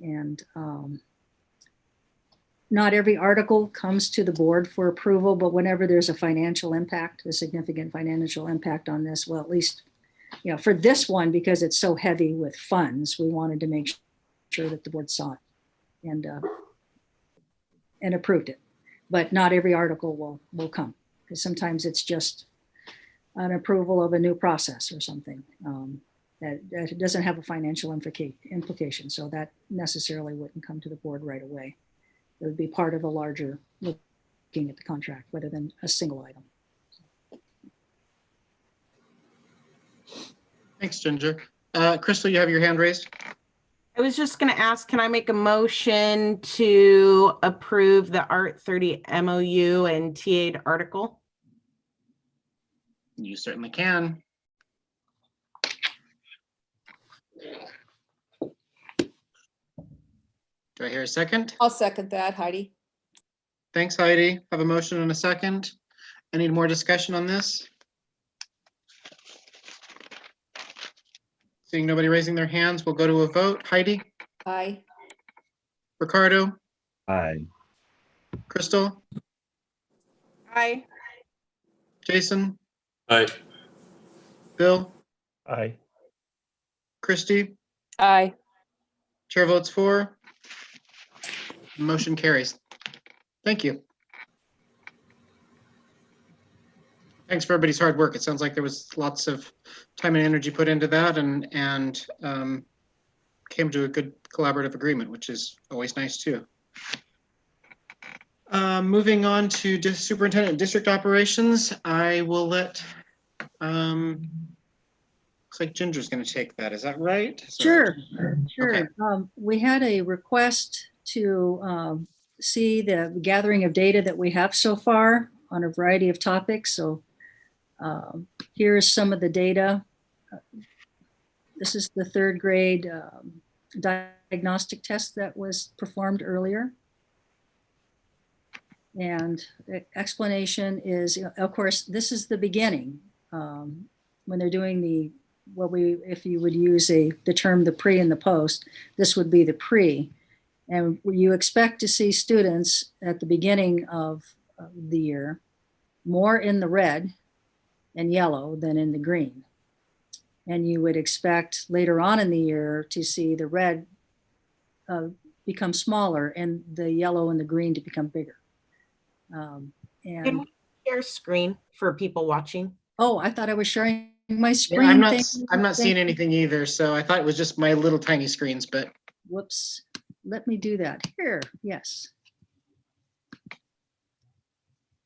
And not every article comes to the board for approval, but whenever there's a financial impact, a significant financial impact on this, well, at least, you know, for this one, because it's so heavy with funds, we wanted to make sure that the board saw it and approved it. But not every article will come, because sometimes it's just an approval of a new process or something that doesn't have a financial implication. So that necessarily wouldn't come to the board right away. It would be part of a larger looking at the contract rather than a single item. Thanks, Ginger. Crystal, you have your hand raised? I was just going to ask, can I make a motion to approve the Art 30 MOU and TA'd article? You certainly can. Do I hear a second? I'll second that, Heidi. Thanks, Heidi. Have a motion and a second. Any more discussion on this? Seeing nobody raising their hands, we'll go to a vote. Heidi, Aye. Ricardo, Aye. Crystal, Aye. Jason, Aye. Bill, Aye. Christy. Aye. Chair votes for. Motion carries. Thank you. Thanks for everybody's hard work. It sounds like there was lots of time and energy put into that and came to a good collaborative agreement, which is always nice too. Moving on to Superintendent of District Operations, I will let, looks like Ginger's going to take that. Is that right? Sure. Okay. We had a request to see the gathering of data that we have so far on a variety of topics. So here's some of the data. This is the third grade diagnostic test that was performed earlier. And the explanation is, of course, this is the beginning. When they're doing if you would use the term the pre and the post, this would be the pre. And you expect to see students at the beginning of the year more in the red and yellow than in the green. And you would expect later on in the year to see the red become smaller and the yellow and the green to become bigger. Can And we share screen for people watching? oh, I thought I was sharing my Yeah, screen. I'm Thank you. not seeing anything either. So I thought it was just my little tiny screens, but Whoops, let me do that here. Yes.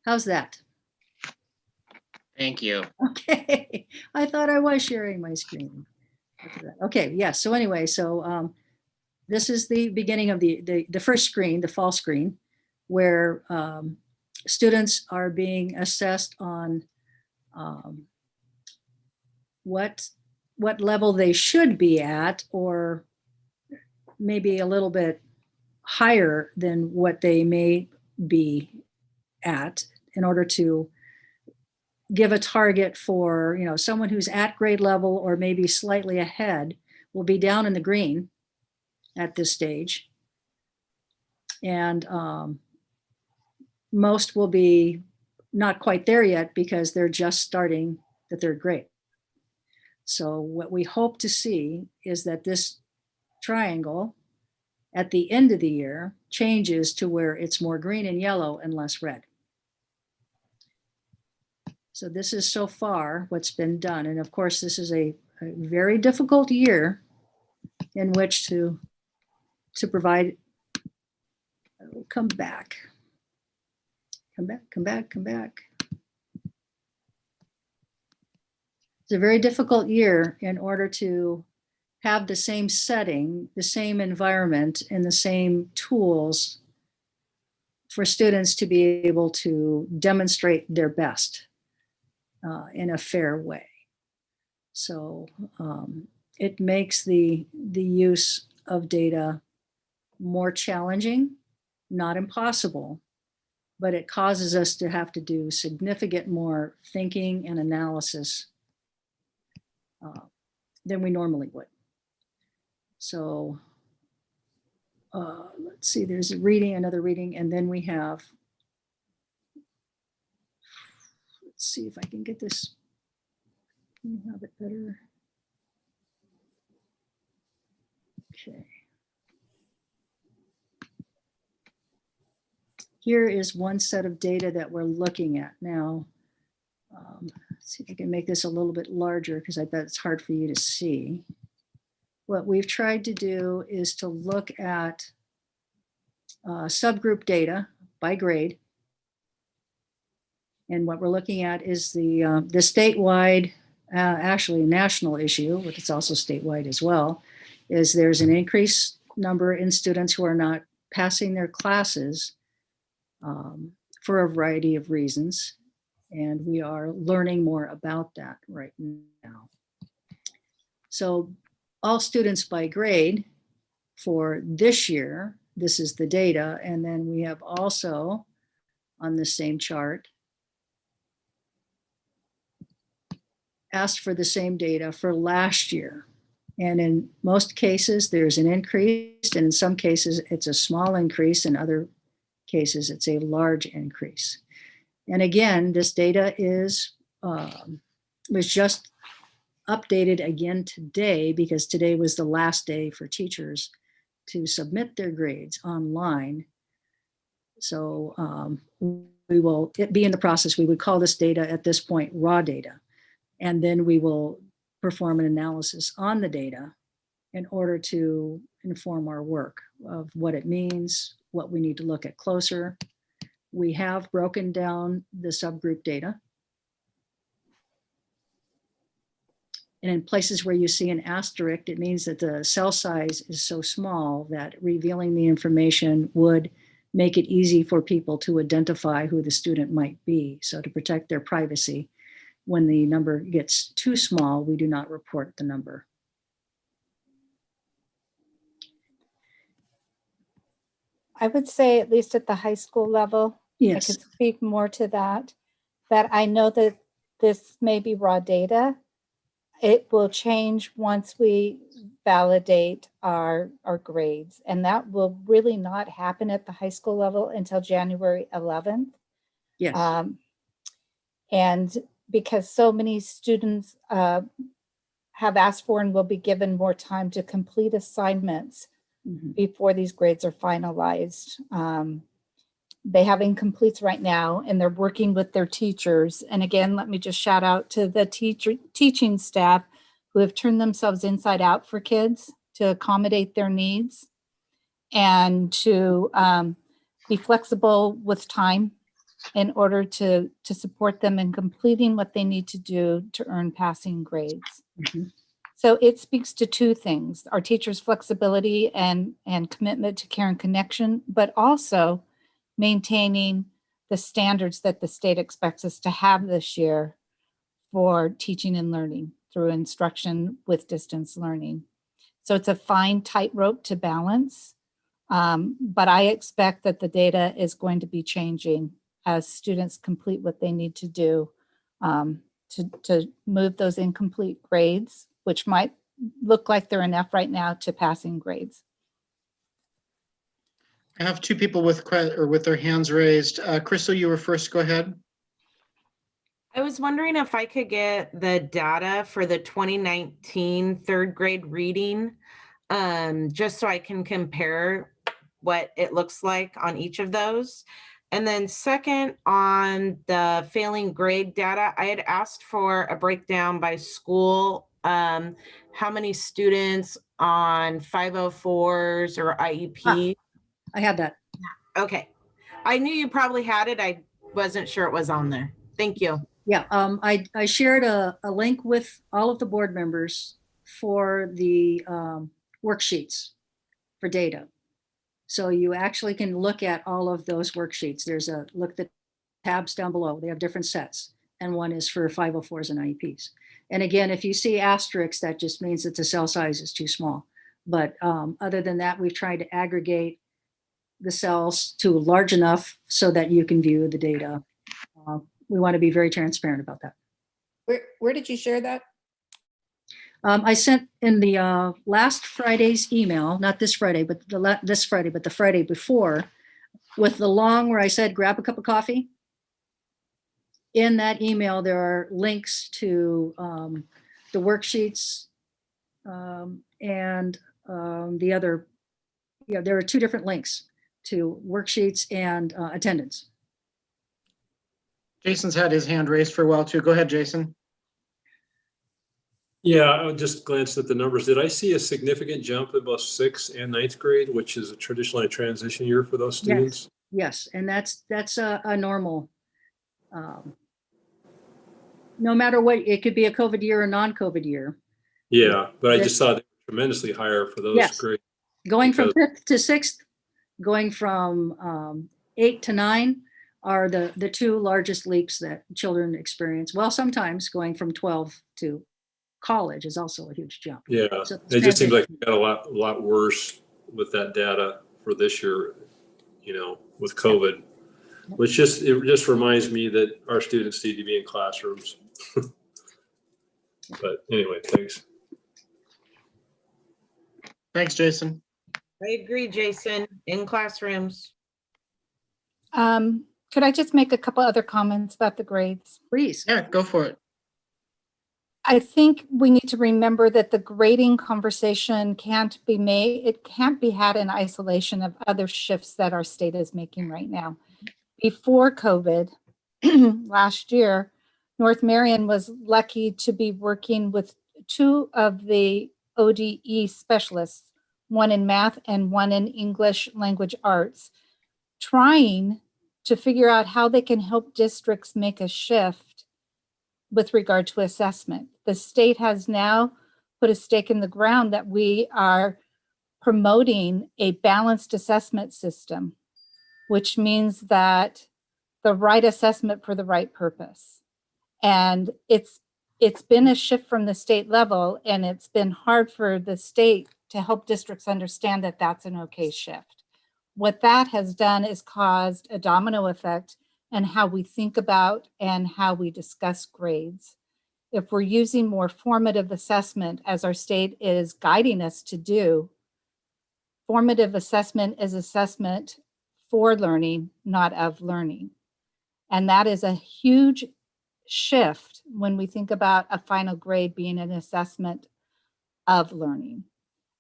How's that? Thank you. Okay, I thought I was sharing my screen. Okay, yes. So anyway, so this is the beginning of the first screen, the fall screen, where students are being assessed on what level they should be at, or maybe a little bit higher than what they may be at, in order to give a target for, someone who's at grade level or maybe slightly ahead will be down in the green at this stage. And most will be not quite there yet because they're just starting the third grade. So what we hope to see is that this triangle at the end of the year changes to where it's more green and yellow and less red. So this is so far what's been done. And of course, this is a very difficult year in which to provide. Come back. It's a very difficult year in order to have the same setting, the same environment, and the same tools for students to be able to demonstrate their best in a fair way. So it makes the use of data more challenging, not impossible, but it causes us to have to do significant more thinking and analysis than we normally would. So let's see, there's a reading, another reading, and then we have, let's see if I can get this, can you have it better? Okay. Here is one set of data that we're looking at now. Let's see if I can make this a little bit larger because I bet it's hard for you to see. What we've tried to do is to look at subgroup data by grade. And what we're looking at is the statewide, actually a national issue, but it's also statewide as well, is there's an increased number in students who are not passing their classes for a variety of reasons. And we are learning more about that right now. So all students by grade for this year, this is the data. And then we have also on the same chart asked for the same data for last year. And in most cases, there's an increase, and in some cases, it's a small increase. In other cases, it's a large increase. And again, this data was just updated again today because today was the last day for teachers to submit their grades online. So we will be in the process. We would call this data at this point raw data. And then we will perform an analysis on the data in order to inform our work of what it means, what we need to look at closer. We have broken down the subgroup data. And in places where you see an asterisk, it means that the cell size is so small that revealing the information would make it easy for people to identify who the student might be. So to protect their privacy, when the number gets too small, we do not report the number. I would say, at least at the high school level, Yes. I could speak more to that I know that this may be raw data. It will change once we validate our grades, and that will really not happen at the high school level until January 11th. Yes. And because so many students have asked for and will be given more time to complete assignments before these grades are finalized. They have incompletes right now, and they're working with their teachers. And again, let me just shout out to the teaching staff who have turned themselves inside out for kids to accommodate their needs. and to be flexible with time in order to support them in completing what they need to do to earn passing grades. Mhm. So it speaks to two things: our teachers' flexibility and commitment to care and connection, but also maintaining the standards that the state expects us to have this year for teaching and learning through instruction with distance learning. So it's a fine tightrope to balance, but I expect that the data is going to be changing as students complete what they need to do to move those incomplete grades, which might look like they're an F right now, to passing grades. I have two people with their hands raised. Crystal, you were first. Go ahead. I was wondering if I could get the data for the 2019 third grade reading, just so I can compare what it looks like on each of those. And then second, on the failing grade data, I had asked for a breakdown by school, how many students on 504s or IEP. I have that. Okay. I knew you probably had it. I wasn't sure it was on there. Thank you. Yeah, I shared a link with all of the board members for the worksheets for data. So you actually can look at all of those worksheets. There's a look at the tabs down below. They have different sets, and one is for 504s and IEPs. And again, if you see asterisks, that just means that the cell size is too small. But other than that, we've tried to aggregate the cells to large enough so that you can view the data. We want to be very transparent about that. Where did you share that? I sent in the last Friday's email, not this Friday, but this Friday, but the Friday before, with the long where I said, grab a cup of coffee. In that email, there are links to the worksheets and the other, there are two different links to worksheets and attendance. Jason's had his hand raised for a while too. Go ahead, Jason. Yeah, I just glanced at the numbers. Did I see a significant jump in both 6th and 9th grade, which is traditionally a transition year for those students? Yes, and that's a normal. No matter what, it could be a COVID year or non-COVID year. Yeah, but I just saw they were tremendously higher for those Yes. grades. Going from Because- 5th to 6th, going from 8 to 9 are the two largest leaps that children experience. Well, sometimes going from 12 to college is also a huge jump. Yeah, So it's it just seems like transition. it got a lot worse with that data for this year, with COVID, which it just reminds me that our students need to be in classrooms. But anyway, thanks. Thanks, Jason. I agree, Jason, in classrooms. Could I just make a couple other comments about the grades? Please. Yeah, go for it. I think we need to remember that the grading conversation can't be had in isolation of other shifts that our state is making right now. Before COVID, last year, North Marion was lucky to be working with two of the ODE specialists, one in math and one in English language arts, trying to figure out how they can help districts make a shift with regard to assessment. The state has now put a stake in the ground that we are promoting a balanced assessment system, which means that the right assessment for the right purpose. And it's been a shift from the state level, and it's been hard for the state to help districts understand that that's an okay shift. What that has done is caused a domino effect in how we think about and how we discuss grades. If we're using more formative assessment, as our state is guiding us to do, formative assessment is assessment for learning, not of learning. And that is a huge shift when we think about a final grade being an assessment of learning.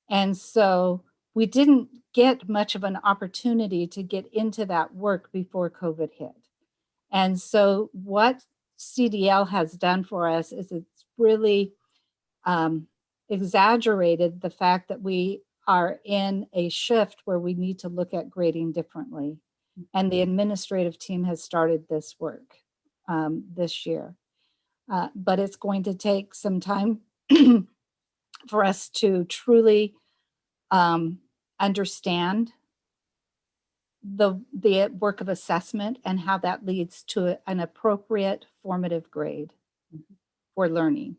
And so we didn't get much of an opportunity to get into that work before COVID hit. And so what CDL has done for us is it's really exaggerated the fact that we are in a shift where we need to look at grading differently. And the administrative team has started this work this year. But it's going to take some time for us to truly understand the work of assessment and how that leads to an appropriate formative grade for learning.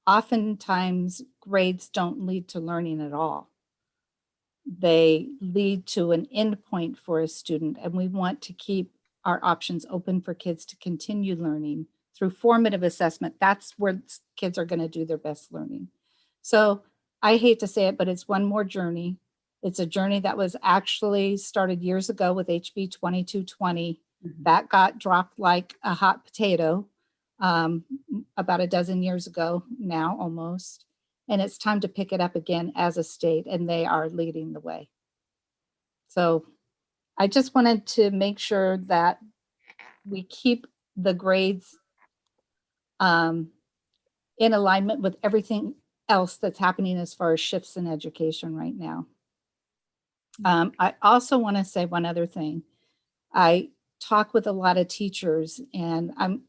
Oftentimes, grades don't lead to learning at all. They lead to an endpoint for a student, and we want to keep our options open for kids to continue learning through formative assessment. That's where kids are going to do their best learning. So I hate to say it, but it's one more journey. It's a journey that was actually started years ago with HB 2220. That got dropped like a hot potato about a dozen years ago now, almost. And it's time to pick it up again as a state, and they are leading the way. So I just wanted to make sure that we keep the grades in alignment with everything else that's happening as far as shifts in education right now. I also want to say one other thing. I talk with a lot of teachers, and I'm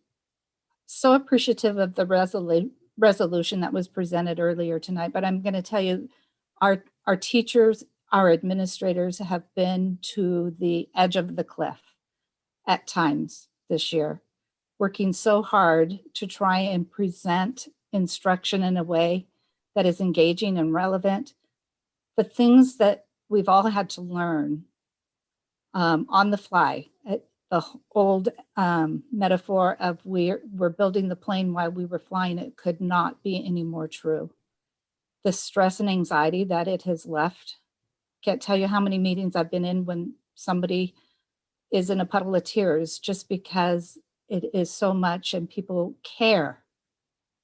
so appreciative of the resolution that was presented earlier tonight, but I'm going to tell you, our teachers, our administrators have been to the edge of the cliff at times this year, working so hard to try and present instruction in a way that is engaging and relevant. The things that we've all had to learn on the fly, the old metaphor of we're building the plane while we were flying it could not be any more true. The stress and anxiety that it has left. Can't tell you how many meetings I've been in when somebody is in a puddle of tears just because it is so much and people care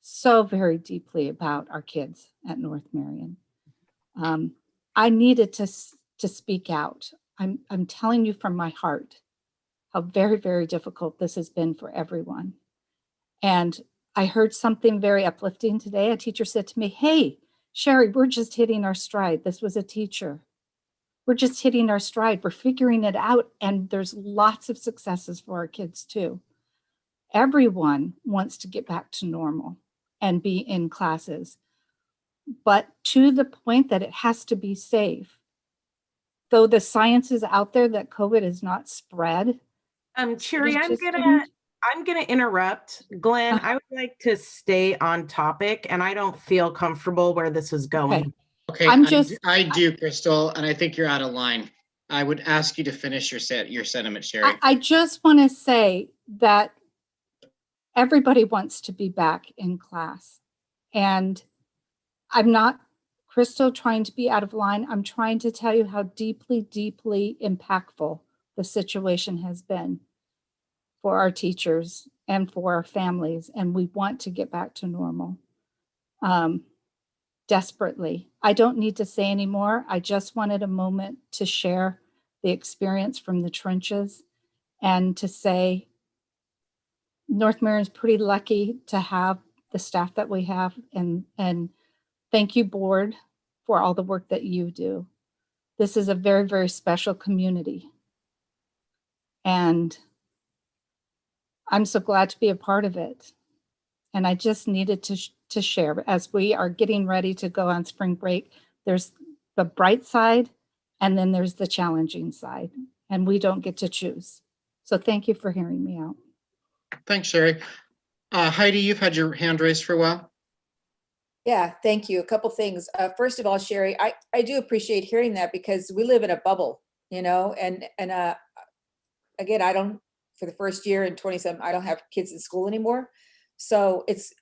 so very deeply about our kids at North Marion. I needed to speak out. I'm telling you from my heart how very, very difficult this has been for everyone. And I heard something very uplifting today. A teacher said to me, "Hey, Sherry, we're just hitting our stride." This was a teacher. "We're just hitting our stride. We're figuring it out. And there's lots of successes for our kids too." Everyone wants to get back to normal and be in classes, but to the point that it has to be safe. Though the science is out there that COVID is not spread. Cherry, I'm gonna interrupt. Glenn, I would like to stay on topic, and I don't feel comfortable where this is going. Okay, I do, Crystal, and I think you're out of line. I would ask you to finish your sentiment, Sherry. I just want to say that everybody wants to be back in class, and I'm not, Crystal, trying to be out of line. I'm trying to tell you how deeply, deeply impactful the situation has been for our teachers and for our families, and we want to get back to normal desperately. I don't need to say any more. I just wanted a moment to share the experience from the trenches and to say North Marion's pretty lucky to have the staff that we have, and thank you, board, for all the work that you do. This is a very, very special community. And I'm so glad to be a part of it. And I just needed to share. As we are getting ready to go on spring break, there's the bright side, and then there's the challenging side. And we don't get to choose. So thank you for hearing me out. Thanks, Sherry. Heidi, you've had your hand raised for a while. Yeah, thank you. A couple things. First of all, Sherry, I do appreciate hearing that because we live in a bubble, you know, and again, I don't, for the first year in 27, I don't have kids in school anymore. So it's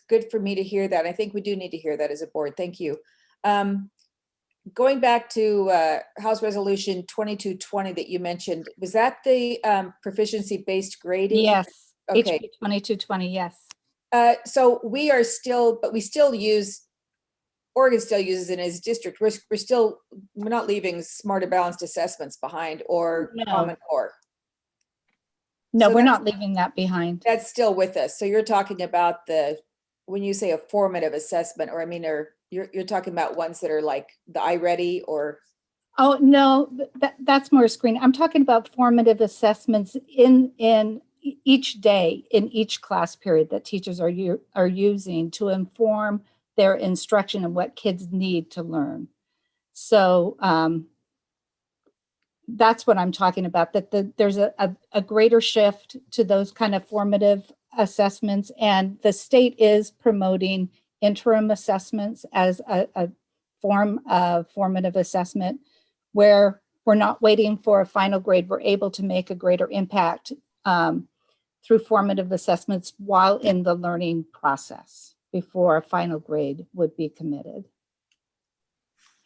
good for me to hear that. I think we do need to hear that as a board. Thank you. Going back to House Resolution 2220 that you mentioned, was that the proficiency-based grading? Yes. Okay. HB 2220, yes. So we are still, but we still use, Oregon still uses it as district. We're not leaving smarter balanced assessments behind or Common Core. No, So we're not leaving that behind. That's still with us. So you're talking about when you say a formative assessment, or You're talking about ones that are like the iReady or? Oh, no, that's more screening. I'm talking about formative assessments in each day, in each class period that teachers are using to inform their instruction and what kids need to learn. So that's what I'm talking about, that there's a greater shift to those kind of formative assessments, and the state is promoting interim assessments as a form of formative assessment where we're not waiting for a final grade. We're able to make a greater impact through formative assessments while in the learning process before a final grade would be committed.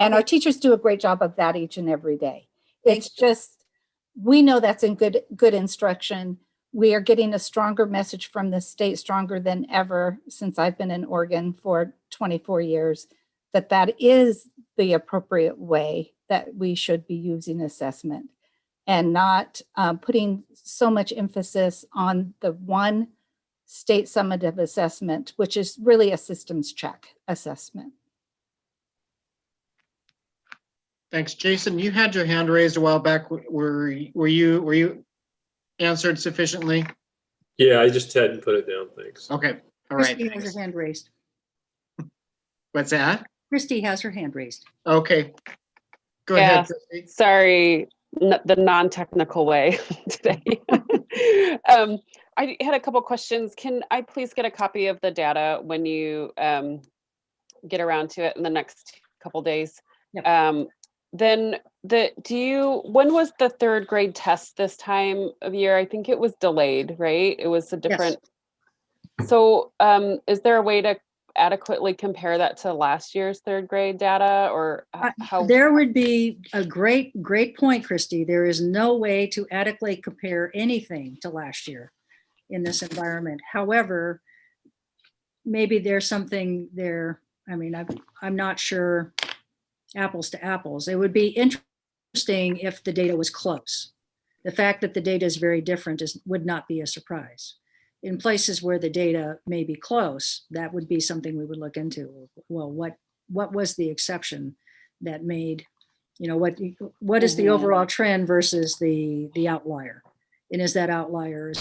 And our teachers do a great job of that each and every day. It's just, we know that's in good instruction. We are getting a stronger message from the state, stronger than ever since I've been in Oregon for 24 years, that is the appropriate way that we should be using assessment, and not putting so much emphasis on the one state summative assessment, which is really a systems check assessment. Thanks, Jason. You had your hand raised a while back. Were you answered sufficiently? Yeah, I just hadn't put it down. Thanks. Okay. All right. Christy has her hand raised. What's that? Christy has her hand raised. Okay. Go ahead, Christy. Sorry, the non-technical way today. I had a couple questions. Can I please get a copy of the data when you get around to it in the next couple days? Yep. Then when was the third grade test this time of year? I think it was delayed, right? It was a different. Yes. So is there a way to adequately compare that to last year's third grade data, or how? There would be a great point, Christy. There is no way to adequately compare anything to last year in this environment. However, maybe there's something there. I mean, I'm not sure. Apples to apples. It would be interesting if the data was close. The fact that the data is very different would not be a surprise. In places where the data may be close, that would be something we would look into. Well, what was the exception that made, what is the overall trend versus the outlier? And is that outlier a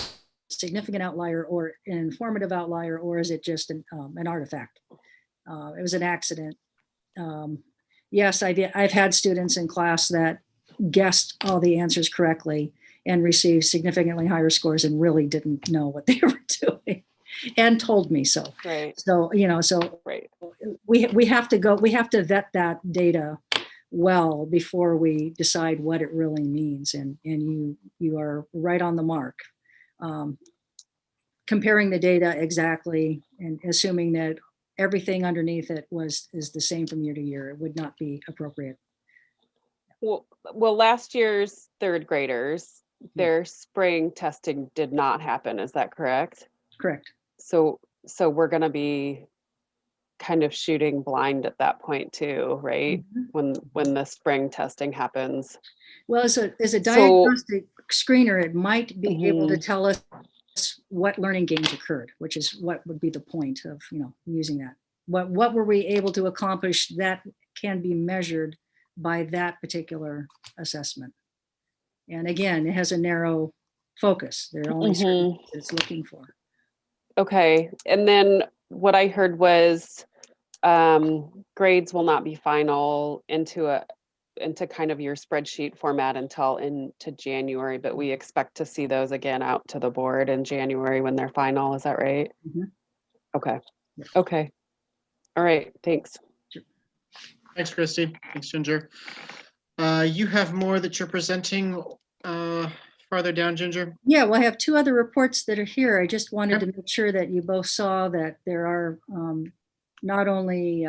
significant outlier or an informative outlier, or is it just an artifact? It was an accident. Yes, I've had students in class that guessed all the answers correctly and received significantly higher scores and really didn't know what they were doing and told me so. Right. So, right. we have to vet that data well before we decide what it really means. And you are right on the mark. Comparing the data exactly and assuming that everything underneath it is the same from year to year, it would not be appropriate. Well, last year's third graders, their spring testing did not happen. Is that correct? Correct. So we're going to be kind of shooting blind at that point too, right? Mm-hmm. When the spring testing happens. Well, as a diagnostic screener, it might be able to tell us what learning gains occurred, which is what would be the point of using that. What were we able to accomplish that can be measured by that particular assessment? And again, it has a narrow focus. There are only certain things it's looking for. Okay, and then what I heard was grades will not be final into kind of your spreadsheet format until into January, but we expect to see those again out to the board in January when they're final. Is that right? Mm-hmm. Okay. Yeah. Okay. All right. Thanks. Thanks, Christy. Thanks, Ginger. You have more that you're presenting farther down, Ginger? Yeah, well, I have two other reports that are here. I just wanted to make sure that you both saw that there are not only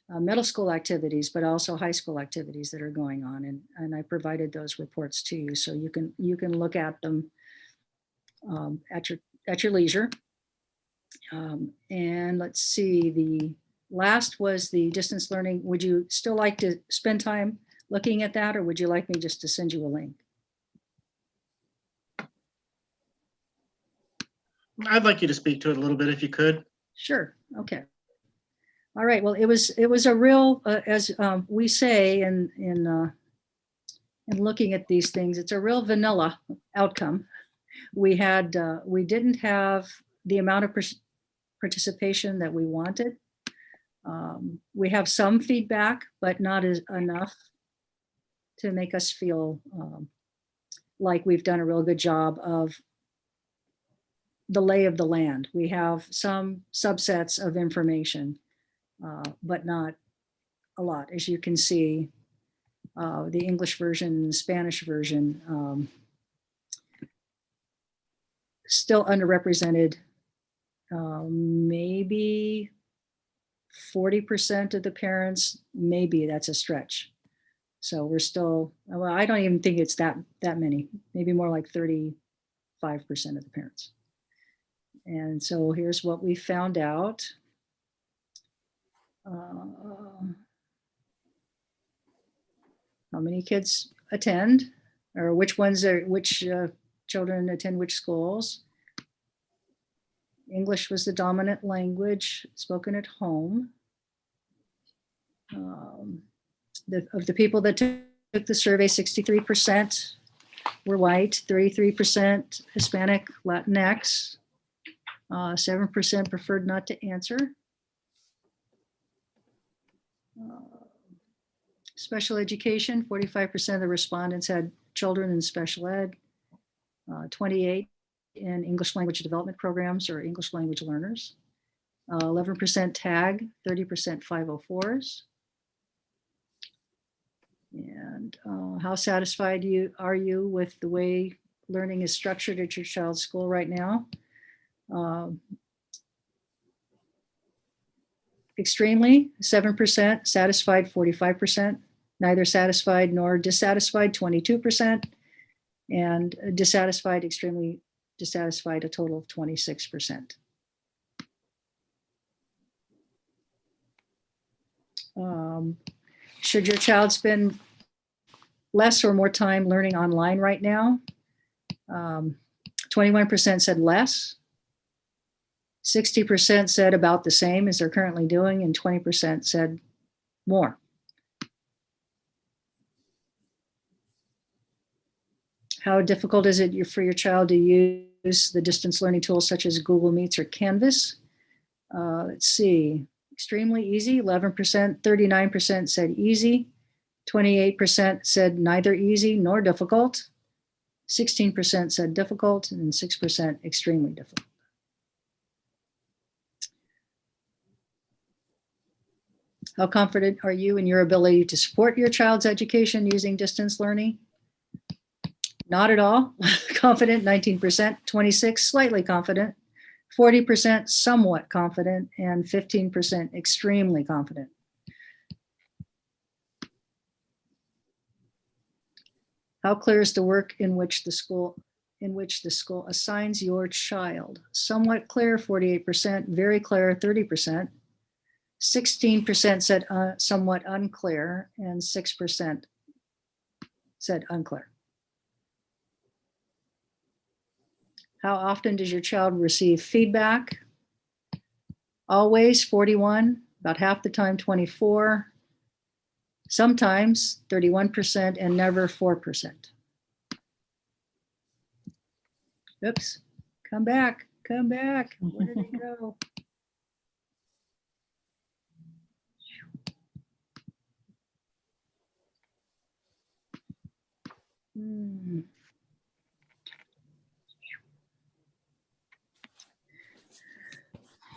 middle school activities, but also high school activities that are going on. And I provided those reports to you, so you can look at them at your leisure. And let's see, the last was the distance learning. Would you still like to spend time looking at that, or would you like me just to send you a link? I'd like you to speak to it a little bit if you could. Sure. Okay. All right. Well, it was a real, as we say in looking at these things, it's a real vanilla outcome. We didn't have the amount of participation that we wanted. We have some feedback, but not enough to make us feel like we've done a real good job of the lay of the land. We have some subsets of information, but not a lot. As you can see, the English version and the Spanish version still underrepresented. Maybe 40% of the parents, maybe that's a stretch. So we're still, well, I don't even think it's that many, maybe more like 35% of the parents. And so here's what we found out. How many kids attend, or which children attend which schools. English was the dominant language spoken at home. Of the people that took the survey, 63% were white, 33% Hispanic, Latinx, 7% preferred not to answer. Special education, 45% of the respondents had children in special ed, 28 in English language development programs or English language learners, 11% TAG, 30% 504s. And how satisfied are you with the way learning is structured at your child's school right now? Extremely, 7%, satisfied, 45%, neither satisfied nor dissatisfied, 22%, and dissatisfied, extremely dissatisfied, a total of 26%. Should your child spend less or more time learning online right now? 21% said less. 60% said about the same as they're currently doing, and 20% said more. How difficult is it for your child to use the distance learning tools such as Google Meets or Canvas? Let's see. Extremely easy, 11%, 39% said easy, 28% said neither easy nor difficult, 16% said difficult, and 6% extremely difficult. How confident are you in your ability to support your child's education using distance learning? Not at all. Confident, 19%, 26, slightly confident, 40% somewhat confident, and 15% extremely confident. How clear is the work in which the school assigns your child? Somewhat clear, 48%, very clear, 30%. 16% said somewhat unclear, and 6% said unclear. How often does your child receive feedback? Always, 41, about half the time, 24, sometimes 31%, and never 4%. Oops, come back. Where did it go?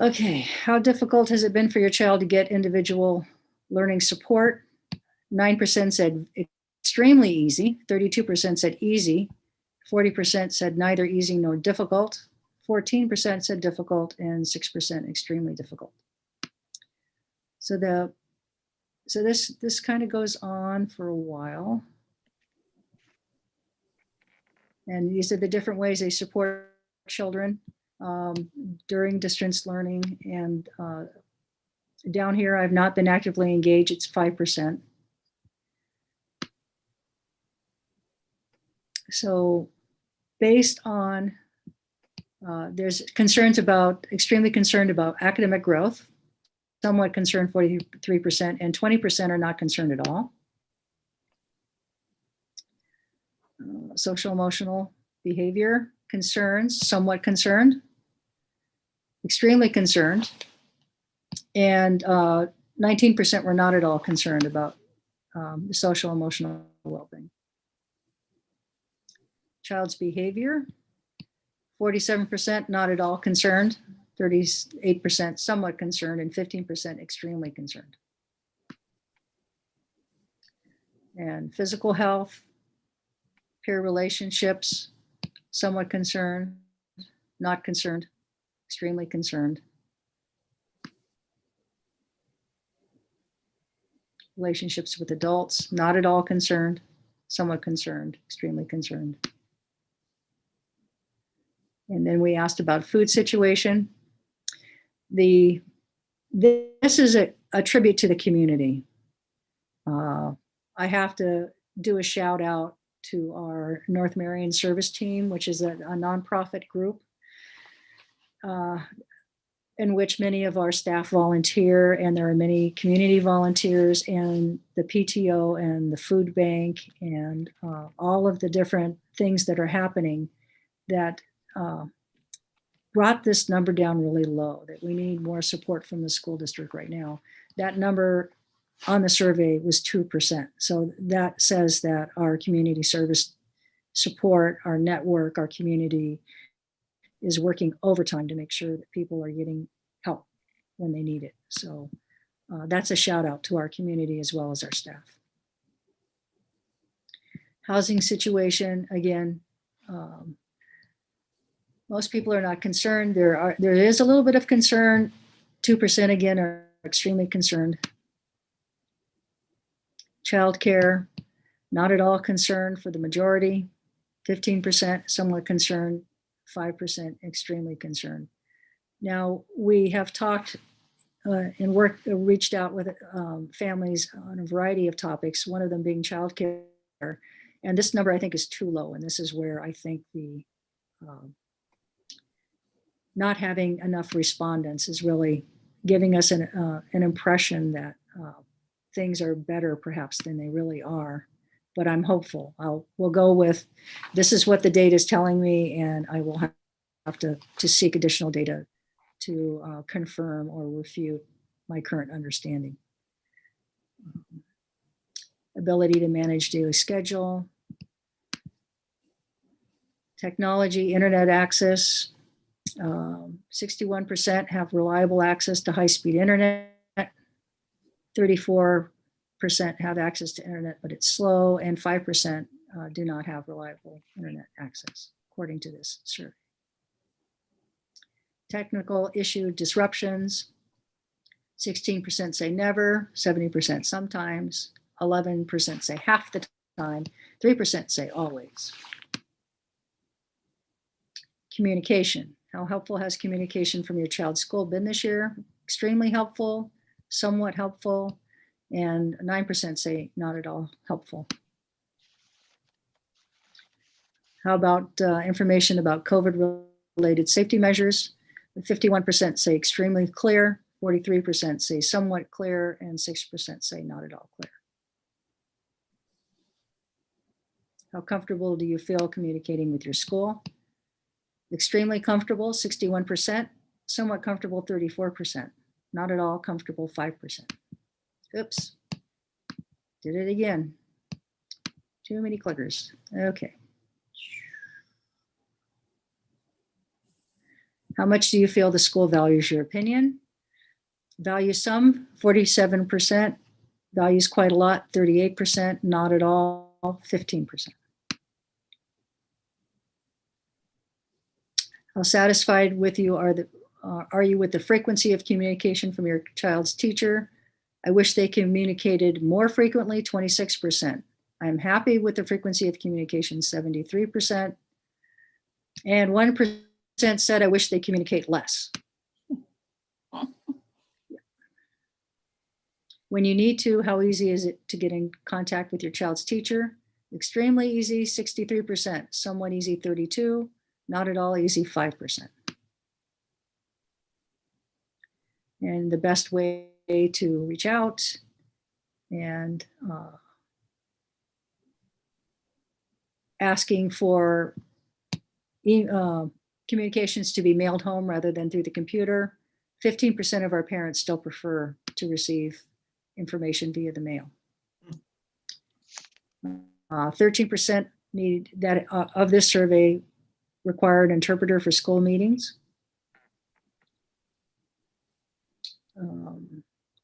Okay, how difficult has it been for your child to get individual learning support? 9% said extremely easy, 32% said easy, 40% said neither easy nor difficult, 14% said difficult, and 6% extremely difficult. So this kind of goes on for a while. And these are the different ways they support children during distance learning. And down here, I've not been actively engaged, it's 5%. So based on, there's extremely concerned about academic growth. somewhat concerned, 43%, and 20% are not concerned at all. Social emotional behavior concerns, somewhat concerned, extremely concerned, and 19% were not at all concerned about the social emotional well-being. Child's behavior, 47% not at all concerned, 38% somewhat concerned, and 15% extremely concerned. And physical health, peer relationships, somewhat concerned, not concerned, extremely concerned. Relationships with adults, not at all concerned, somewhat concerned, extremely concerned. And then we asked about food situation. This is a tribute to the community. I have to do a shout out to our North Marion service team, which is a nonprofit group in which many of our staff volunteer, and there are many community volunteers, and the PTO and the food bank and all of the different things that are happening that brought this number down really low, that we need more support from the school district right now. That number on the survey was 2%. So that says that our community service support, our network, our community is working overtime to make sure that people are getting help when they need it. So that's a shout out to our community as well as our staff. Housing situation, again, most people are not concerned. There is a little bit of concern. 2% again are extremely concerned. Childcare, not at all concerned for the majority. 15% somewhat concerned. 5% extremely concerned. Now, we have talked and reached out with families on a variety of topics, one of them being childcare. And this number I think is too low. And this is where I think the not having enough respondents is really giving us an impression that things are better perhaps than they really are. But I'm hopeful. We'll go with, this is what the data is telling me, and I will have to seek additional data to confirm or refute my current understanding. Ability to manage daily schedule. Technology, internet access. 61% have reliable access to high-speed internet. 34% have access to internet, but it's slow, and 5% do not have reliable internet access, according to this survey. Technical issue disruptions, 16% say never, 70% sometimes, 11% say half the time, 3% say always. Communication, how helpful has communication from your child's school been this year? Extremely helpful, somewhat helpful, and 9% say not at all helpful. How about information about COVID-related safety measures? 51% say extremely clear, 43% say somewhat clear, and 6% say not at all clear. How comfortable do you feel communicating with your school? Extremely comfortable, 61%, somewhat comfortable, 34%, not at all comfortable, 5%. Oops, did it again. Too many clickers. Okay. How much do you feel the school values your opinion? Values some, 47%. Values quite a lot, 38%. Not at all, 15%. How satisfied with you are you with the frequency of communication from your child's teacher? I wish they communicated more frequently, 26%. I'm happy with the frequency of communication, 73%. And 1% said, I wish they communicate less. When you need to, how easy is it to get in contact with your child's teacher? Extremely easy, 63%. Somewhat easy, 32%. Not at all easy, 5%. And the best way to reach out and asking for communications to be mailed home rather than through the computer. 15% of our parents still prefer to receive information via the mail. 13% need that of this survey required interpreter for school meetings.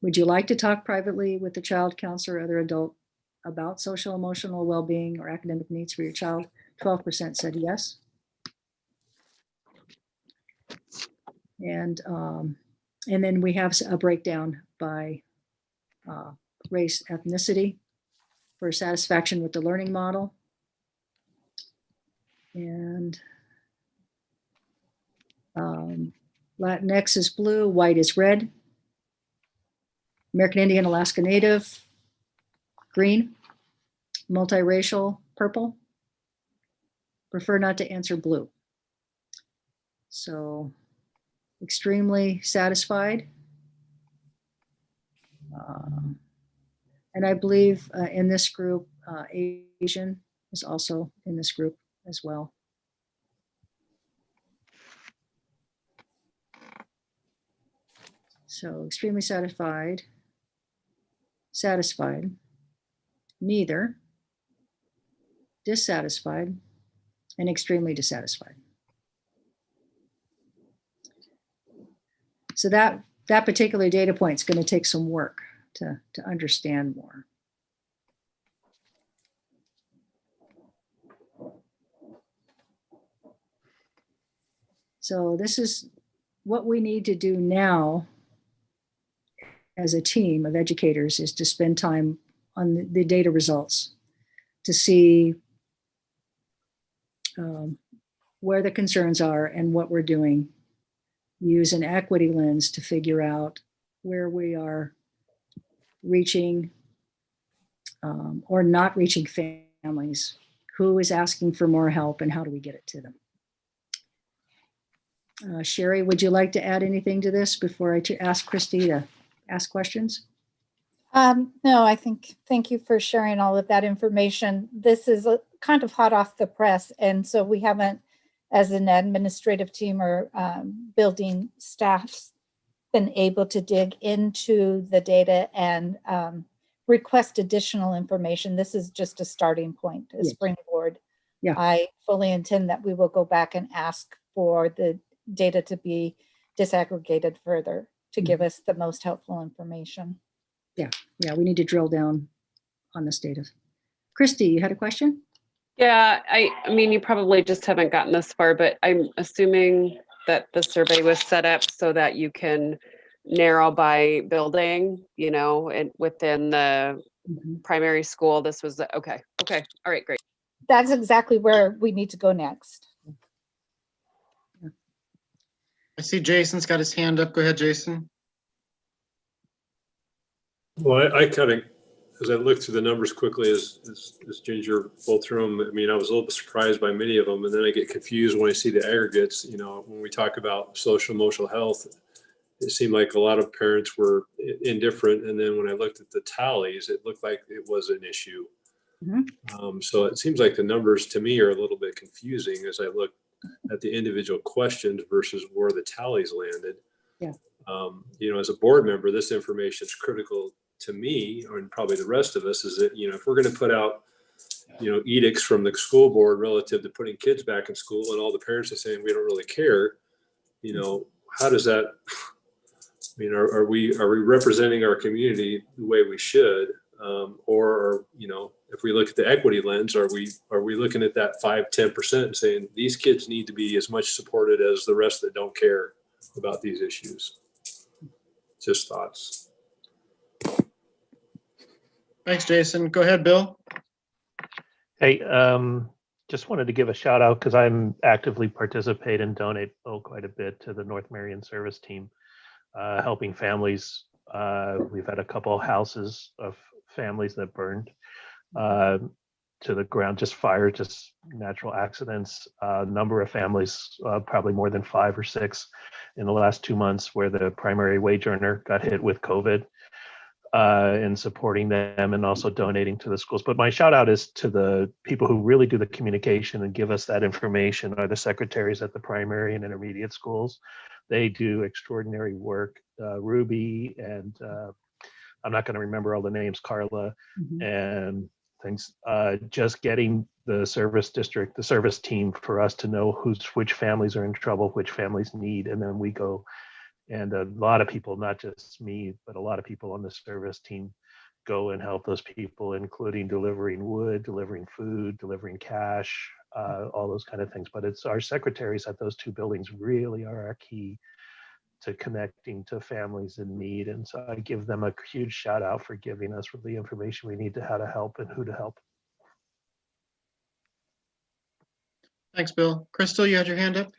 Would you like to talk privately with the child counselor or other adult about social emotional well-being or academic needs for your child? 12% said yes. And then we have a breakdown by race, ethnicity for satisfaction with the learning model. And Latinx is blue, white is red. American Indian, Alaska Native, green. Multiracial, purple. Prefer not to answer blue. So extremely satisfied. And I believe in this group, Asian is also in this group as well. So extremely satisfied, satisfied, neither, dissatisfied, and extremely dissatisfied. So that particular data point is going to take some work to understand more. So this is what we need to do now as a team of educators, is to spend time on the data results to see where the concerns are and what we're doing. Use an equity lens to figure out where we are reaching or not reaching families, who is asking for more help, and how do we get it to them. Sherry, would you like to add anything to this before I ask Christy to ask questions? No, I think, thank you for sharing all of that information. This is kind of hot off the press. And so we haven't, as an administrative team or building staffs, been able to dig into the data and request additional information. This is just a starting point, a springboard. Yeah. I fully intend that we will go back and ask for the data to be disaggregated further to give us the most helpful information. Yeah, we need to drill down on this data. Christy, you had a question? Yeah, I mean, you probably just haven't gotten this far, but I'm assuming that the survey was set up so that you can narrow by building, you know, and within the primary school. This was okay. All right, great. That's exactly where we need to go next. I see Jason's got his hand up. Go ahead, Jason. Well, I kind of, as I looked through the numbers quickly, as Ginger pulled through them, I mean, I was a little bit surprised by many of them. And then I get confused when I see the aggregates. You know, when we talk about social emotional health, it seemed like a lot of parents were indifferent. And then when I looked at the tallies, it looked like it was an issue. So it seems like the numbers to me are a little bit confusing as I look at the individual questions versus where the tallies landed. Yeah. You know, as a board member, this information is critical to me, and probably the rest of us, is that, you know, if we're going to put out, you know, edicts from the school board relative to putting kids back in school, and all the parents are saying we don't really care, you know, how does that, I mean, are we representing our community the way we should? Or, you know, if we look at the equity lens, are we looking at that 5-10% and saying these kids need to be as much supported as the rest that don't care about these issues? Just thoughts. Thanks, Jason. Go ahead, Bill. Hey, just wanted to give a shout out because I'm actively participate and donate quite a bit to the North Marion service team, helping families. We've had a couple of houses of families that burned to the ground, just fire, just natural accidents. A number of families, probably more than 5 or 6, in the last 2 months where the primary wage earner got hit with COVID, and supporting them and also donating to the schools. But my shout out is to the people who really do the communication and give us that information, are the secretaries at the primary and intermediate schools. They do extraordinary work. Ruby and I'm not going to remember all the names, Carla, and things, just getting the service district, the service team for us to know which families are in trouble, which families need, and then we go. And a lot of people, not just me, but a lot of people on the service team go and help those people, including delivering wood, delivering food, delivering cash, all those kind of things. But it's our secretaries at those two buildings really are our key to connecting to families in need. And so I give them a huge shout out for giving us the information we need to how to help and who to help. Thanks, Bill. Crystal, you had your hand up?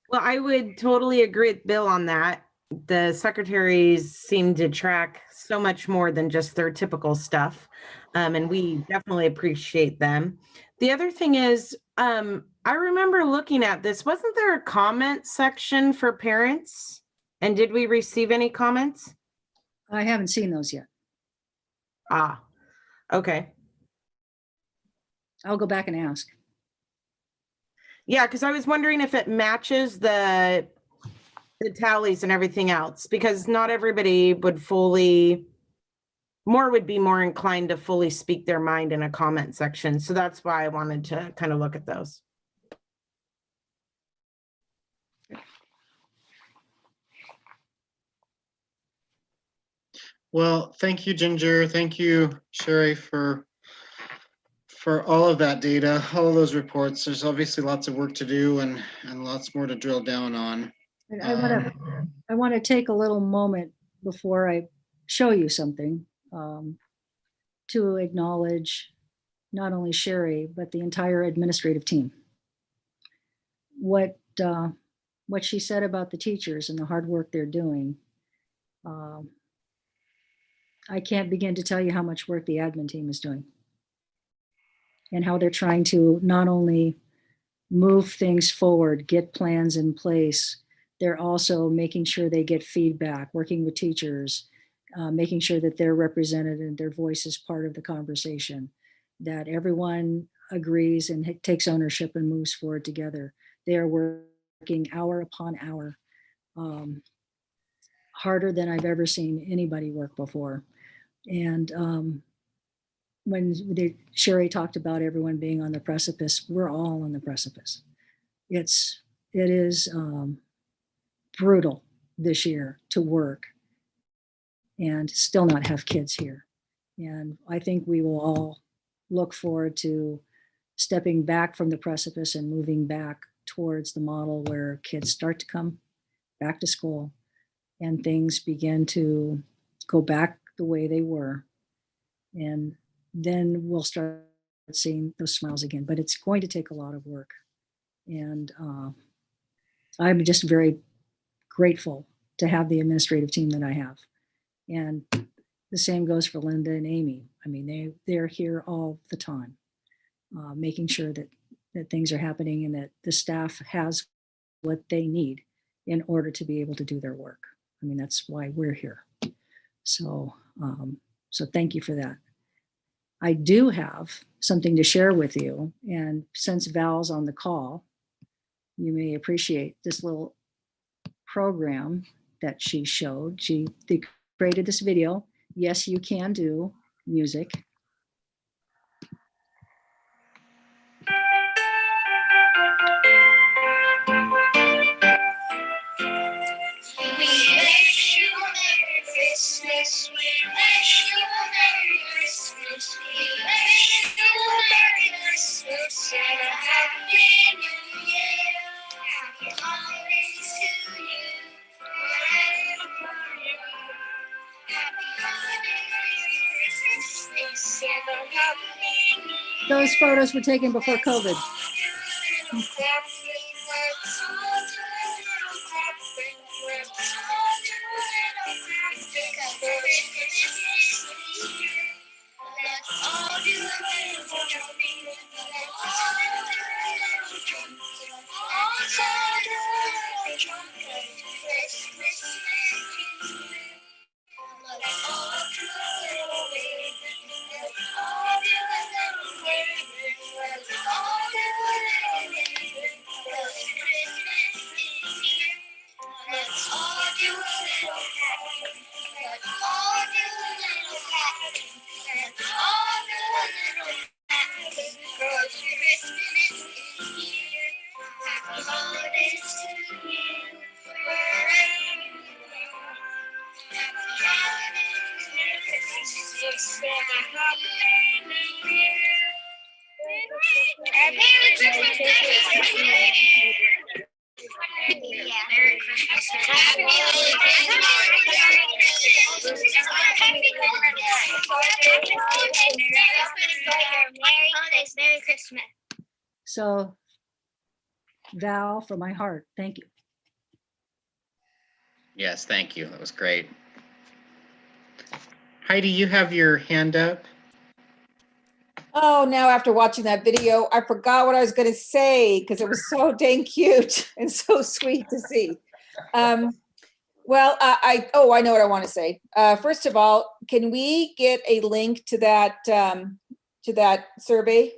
Well, I would totally agree with Bill on that. The secretaries seem to track so much more than just their typical stuff. And we definitely appreciate them. The other thing is, I remember looking at this. Wasn't there a comment section for parents? And did we receive any comments? I haven't seen those yet. Ah, okay. I'll go back and ask. Yeah, because I was wondering if it matches the tallies and everything else, because not everybody would be more inclined to fully speak their mind in a comment section. So that's why I wanted to kind of look at those. Well, thank you, Ginger. Thank you, Sherry, for all of that data, all of those reports. There's obviously lots of work to do and lots more to drill down on. I want to take a little moment before I show you something to acknowledge not only Sherry, but the entire administrative team. What she said about the teachers and the hard work they're doing, I can't begin to tell you how much work the admin team is doing and how they're trying to not only move things forward, get plans in place, they're also making sure they get feedback, working with teachers, making sure that they're represented and their voice is part of the conversation, that everyone agrees and takes ownership and moves forward together. They are working hour upon hour, harder than I've ever seen anybody work before. And when Sherry talked about everyone being on the precipice, we're all on the precipice. It is brutal this year to work and still not have kids here. And I think we will all look forward to stepping back from the precipice and moving back towards the model where kids start to come back to school and things begin to go back the way they were. And then we'll start seeing those smiles again, but it's going to take a lot of work. And I'm just very grateful to have the administrative team that I have. And the same goes for Linda and Amy. I mean, they're here all the time, making sure that things are happening and that the staff has what they need in order to be able to do their work. I mean, that's why we're here. So thank you for that. I do have something to share with you. And since Val's on the call, you may appreciate this little program that she showed. They created this video. Yes, you can do music. Christmas, we wish you a Merry Christmas. We wish you a Merry Christmas and a Happy New Year. Happy holidays to you. Happy holidays, Christmas and a Happy New Year. Those photos were taken before COVID. Let's all do a little happy. Let's all do a little happy. Let's all do a little happy. Because Christmas is here. Happy holidays to you. Wherever you are. Happy holidays. Merry Christmas. Happy New Year. Merry Christmas. Yeah, Merry Christmas. Happy holidays. Merry Christmas. So Val, from my heart, thank you. Yes, thank you. That was great. Heidi, you have your hand up. Oh, now after watching that video, I forgot what I was going to say because it was so dang cute and so sweet to see. Well, I know what I want to say. First of all, can we get a link to that survey?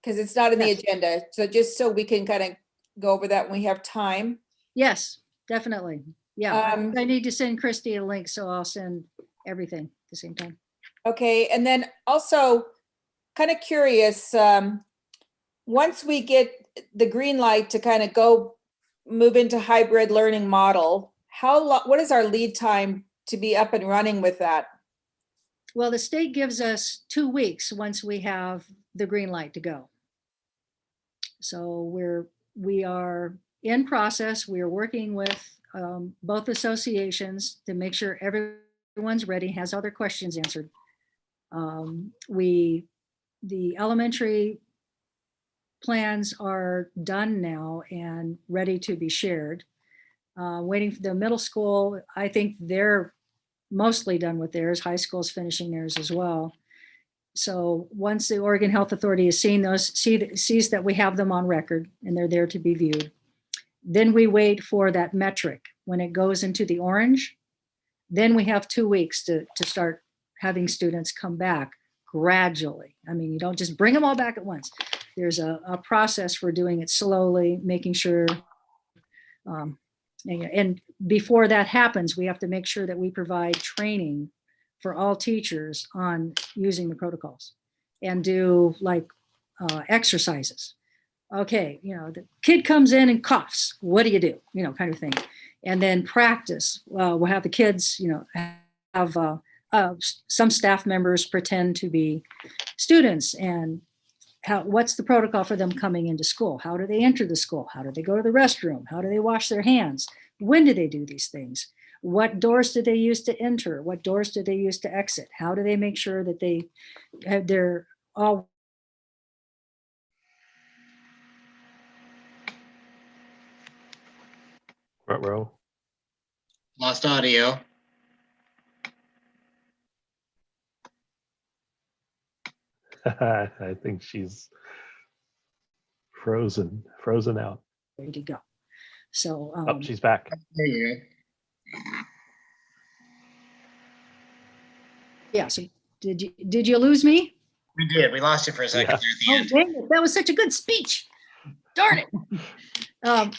Because it's not in the Yes. agenda. So just so we can kind of go over that when we have time. Yes, definitely. Yeah, Um, I need to send Christy a link, so I'll send everything at the same time. Okay, and then also kind of curious, once we get the green light to kind of move into hybrid learning model, what is our lead time to be up and running with that? Well, the state gives us 2 weeks once we have the green light to go. So we are in process. We are working with both associations to make sure everyone's ready, has all their questions answered. The elementary plans are done now and ready to be shared. Waiting for the middle school. I think they're mostly done with theirs. High school's finishing theirs as well. So once the Oregon Health Authority has seen those, sees that we have them on record and they're there to be viewed, then we wait for that metric. When it goes into the orange, then we have 2 weeks to start having students come back gradually. I mean, you don't just bring them all back at once. There's a process for doing it slowly, making sure, and before that happens, we have to make sure that we provide training for all teachers on using the protocols and do like exercises. Okay, the kid comes in and coughs. What do you do? Kind of thing. And then practice. We'll have the kids, have some staff members pretend to be students and what's the protocol for them coming into school? How do they enter the school? How do they go to the restroom? How do they wash their hands? When do they do these things? What doors do they use to enter? What doors do they use to exit? How do they make sure that they're all Front row. Lost audio. I think she's frozen out. ready to go? So Oh, she's back. There you go. yeah. So did you lose me? We did. We lost you for a second there at the end. Dang it, that was such a good speech. Darn it.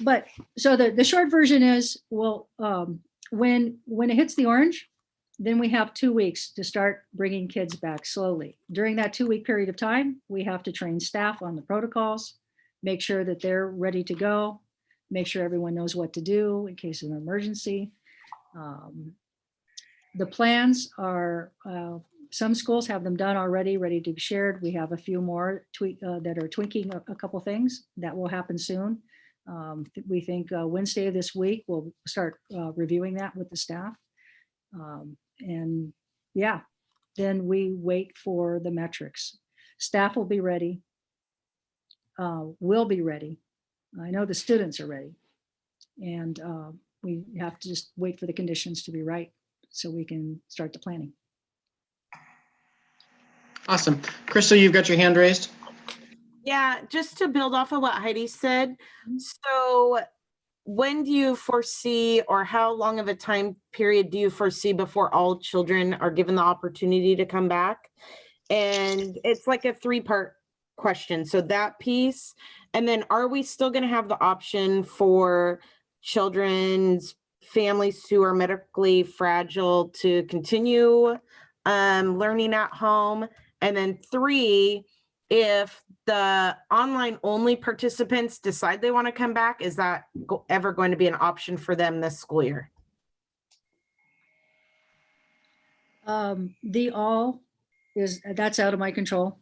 But so the short version is, well, when it hits the orange, then we have 2 weeks to start bringing kids back slowly. During that 2-week period of time, we have to train staff on the protocols, make sure that they're ready to go, make sure everyone knows what to do in case of an emergency. The plans are, some schools have them done already, ready to be shared. We have a few more that are tweaking a couple things. That will happen soon. We think Wednesday of this week, we'll start reviewing that with the staff. And yeah, then we wait for the metrics. Staff will be ready. We'll be ready. I know the students are ready. And we have to just wait for the conditions to be right so we can start the planning. Awesome. Crystal, you've got your hand raised. Yeah, just to build off of what Heidi said. So when do you foresee, or how long of a time period do you foresee before all children are given the opportunity to come back? And it's like a 3-part question. So that piece, and then are we still going to have the option for children's families who are medically fragile to continue learning at home? And then 3, if the online only participants decide they want to come back, is that ever going to be an option for them this school year? That's out of my control.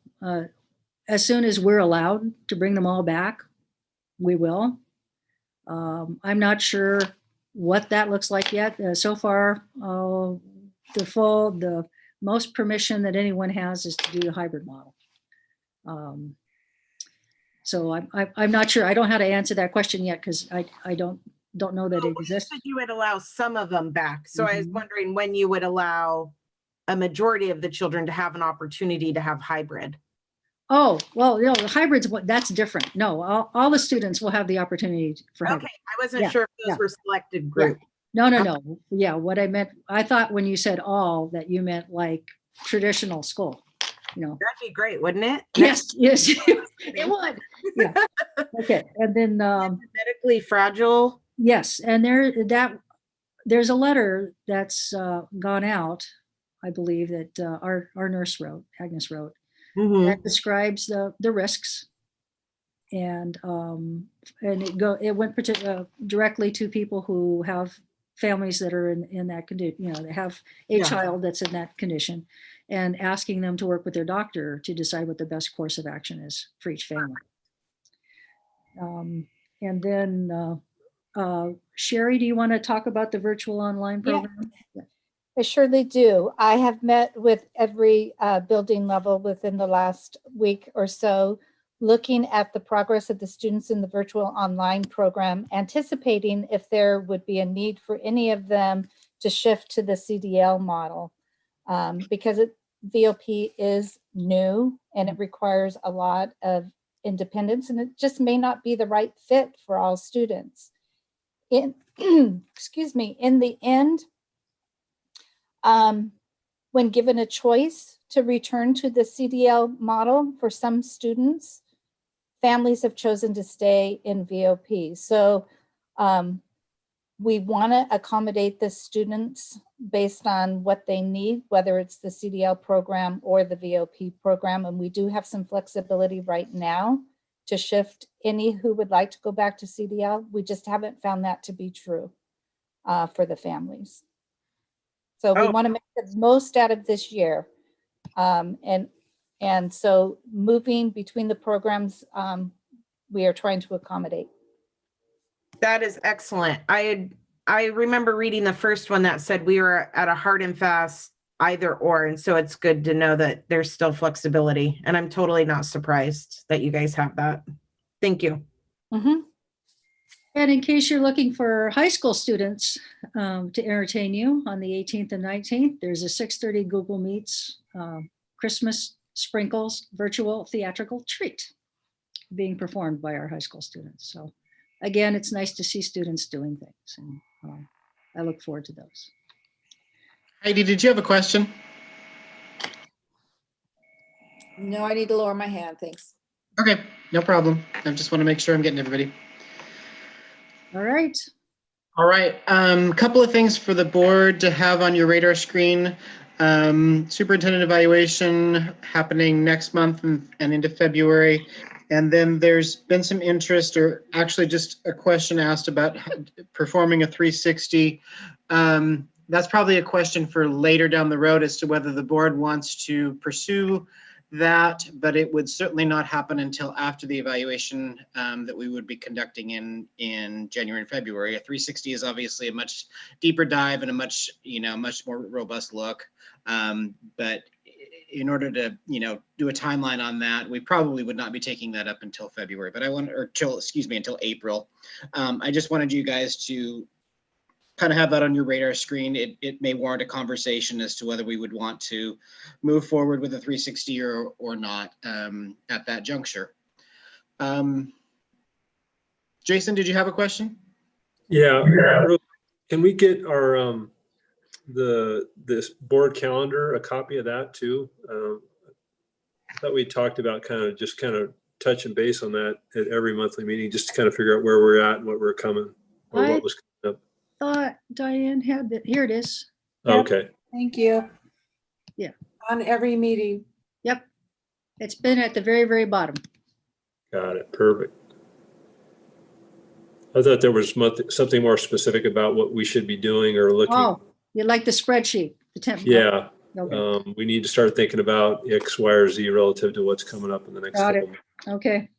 As soon as we're allowed to bring them all back, we will. I'm not sure what that looks like yet. So far, the most permission that anyone has is to do a hybrid model. So I'm not sure. I don't know how to answer that question yet because I don't know that it exists. You would allow some of them back. So I was wondering when you would allow a majority of the children to have an opportunity to have hybrid. Oh, well, the hybrids, that's different. No, all the students will have the opportunity for hybrid. Okay, I wasn't sure if those were selected group. No. Yeah, what I meant, I thought when you said all, that you meant like traditional school, That'd be great, wouldn't it? Yes, it would. Yeah. Okay, and then medically fragile. Yes, and there's a letter that's gone out, I believe, that our nurse wrote, Agnes wrote, that describes the risks, and it went directly to people who have families that are in that condition, they have a child that's in that condition, and asking them to work with their doctor to decide what the best course of action is for each family. And then Sherry, do you want to talk about the virtual online program? Yeah. I surely do. I have met with every building level within the last week or so, looking at the progress of the students in the virtual online program, anticipating if there would be a need for any of them to shift to the CDL model, because VOP is new and it requires a lot of independence, and it just may not be the right fit for all students. Excuse me, in the end, when given a choice to return to the CDL model, for some students, families have chosen to stay in VOP. So we want to accommodate the students based on what they need, whether it's the CDL program or the VOP program. And we do have some flexibility right now to shift any who would like to go back to CDL. We just haven't found that to be true for the families. So we want to make the most out of this year. And so moving between the programs, we are trying to accommodate. That is excellent. I remember reading the first one that said we were at a hard and fast either or. And so it's good to know that there's still flexibility. And I'm totally not surprised that you guys have that. Thank you. And in case you're looking for high school students to entertain you on the 18th and 19th, there's a 6:30 Google Meets Christmas sprinkles virtual theatrical treat being performed by our high school students. So again, it's nice to see students doing things, and I look forward to those. Heidi, did you have a question? No, I need to lower my hand, thanks. Okay, no problem. I just want to make sure I'm getting everybody. All right. All right, couple of things for the board to have on your radar screen. Superintendent evaluation happening next month and into February. And then there's been some interest, or actually just a question asked about performing a 360. That's probably a question for later down the road as to whether the board wants to pursue that, but it would certainly not happen until after the evaluation that we would be conducting in January and February. A 360 is obviously a much deeper dive and a much more robust look. But in order to, do a timeline on that, we probably would not be taking that up until February, but until April. I just wanted you guys to kind of have that on your radar screen. It may warrant a conversation as to whether we would want to move forward with a 360 or not at that juncture. Jason, did you have a question? Yeah. Can we get our, this board calendar, a copy of that too? I thought we talked about kind of touching base on that at every monthly meeting, just to kind of figure out where we're at and what we're coming, or what was coming up. Thought Diane had that. Here it is. Yep. Okay. Thank you. Yeah. On every meeting. Yep. It's been at the very, very bottom. Got it. Perfect. I thought there was something more specific about what we should be doing or looking. Oh, you like the spreadsheet? The temp. Yeah. Okay. We need to start thinking about X, Y, or Z relative to what's coming up in the next Got it. couple months. Okay.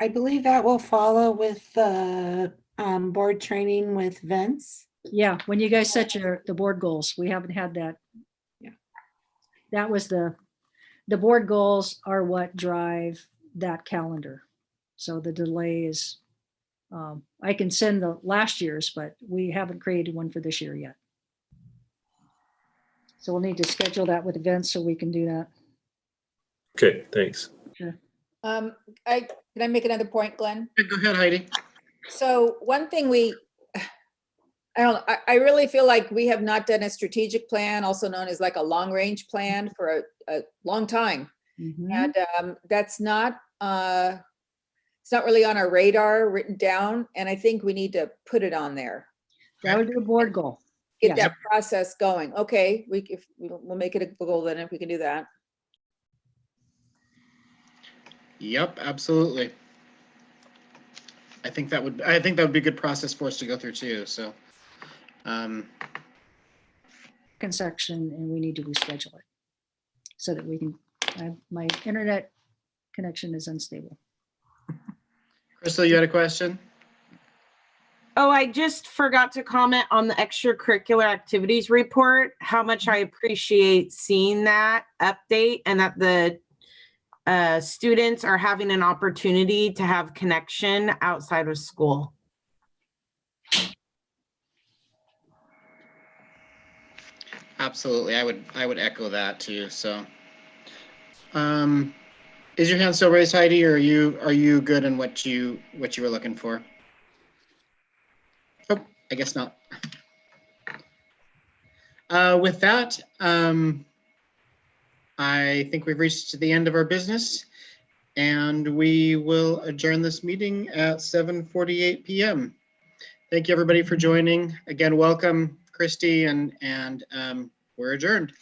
I believe that will follow with the board training with Vince. Yeah. When you guys set the board goals, we haven't had that. Yeah. That was the board goals are what drive that calendar. So the delay is, I can send the last year's, but we haven't created one for this year yet. So we'll need to schedule that with Vince so we can do that. Okay, thanks. Sure. Can I make another point, Glenn? Go ahead, Heidi. So one thing I really feel like we have not done a strategic plan, also known as like a long range plan, for a long time. Mhm. And that's not, it's not really on our radar written down. And I think we need to put it on there. That would be a board goal. Get Yes. that process going. Okay, we'll make it a goal then if we can do that. Yep, absolutely. I think that would be a good process for us to go through too. So, Section, and we need to reschedule it so that we can. My internet connection is unstable. Crystal, you had a question? Oh, I just forgot to comment on the extracurricular activities report, how much I appreciate seeing that update and that the students are having an opportunity to have connection outside of school. Absolutely. I would echo that too. So, is your hand still raised, Heidi, or are you good in what you were looking for? Oh, I guess not. With that, I think we've reached the end of our business, and we will adjourn this meeting at 7:48 p.m. Thank you, everybody, for joining. Again, welcome, Christy, and we're adjourned.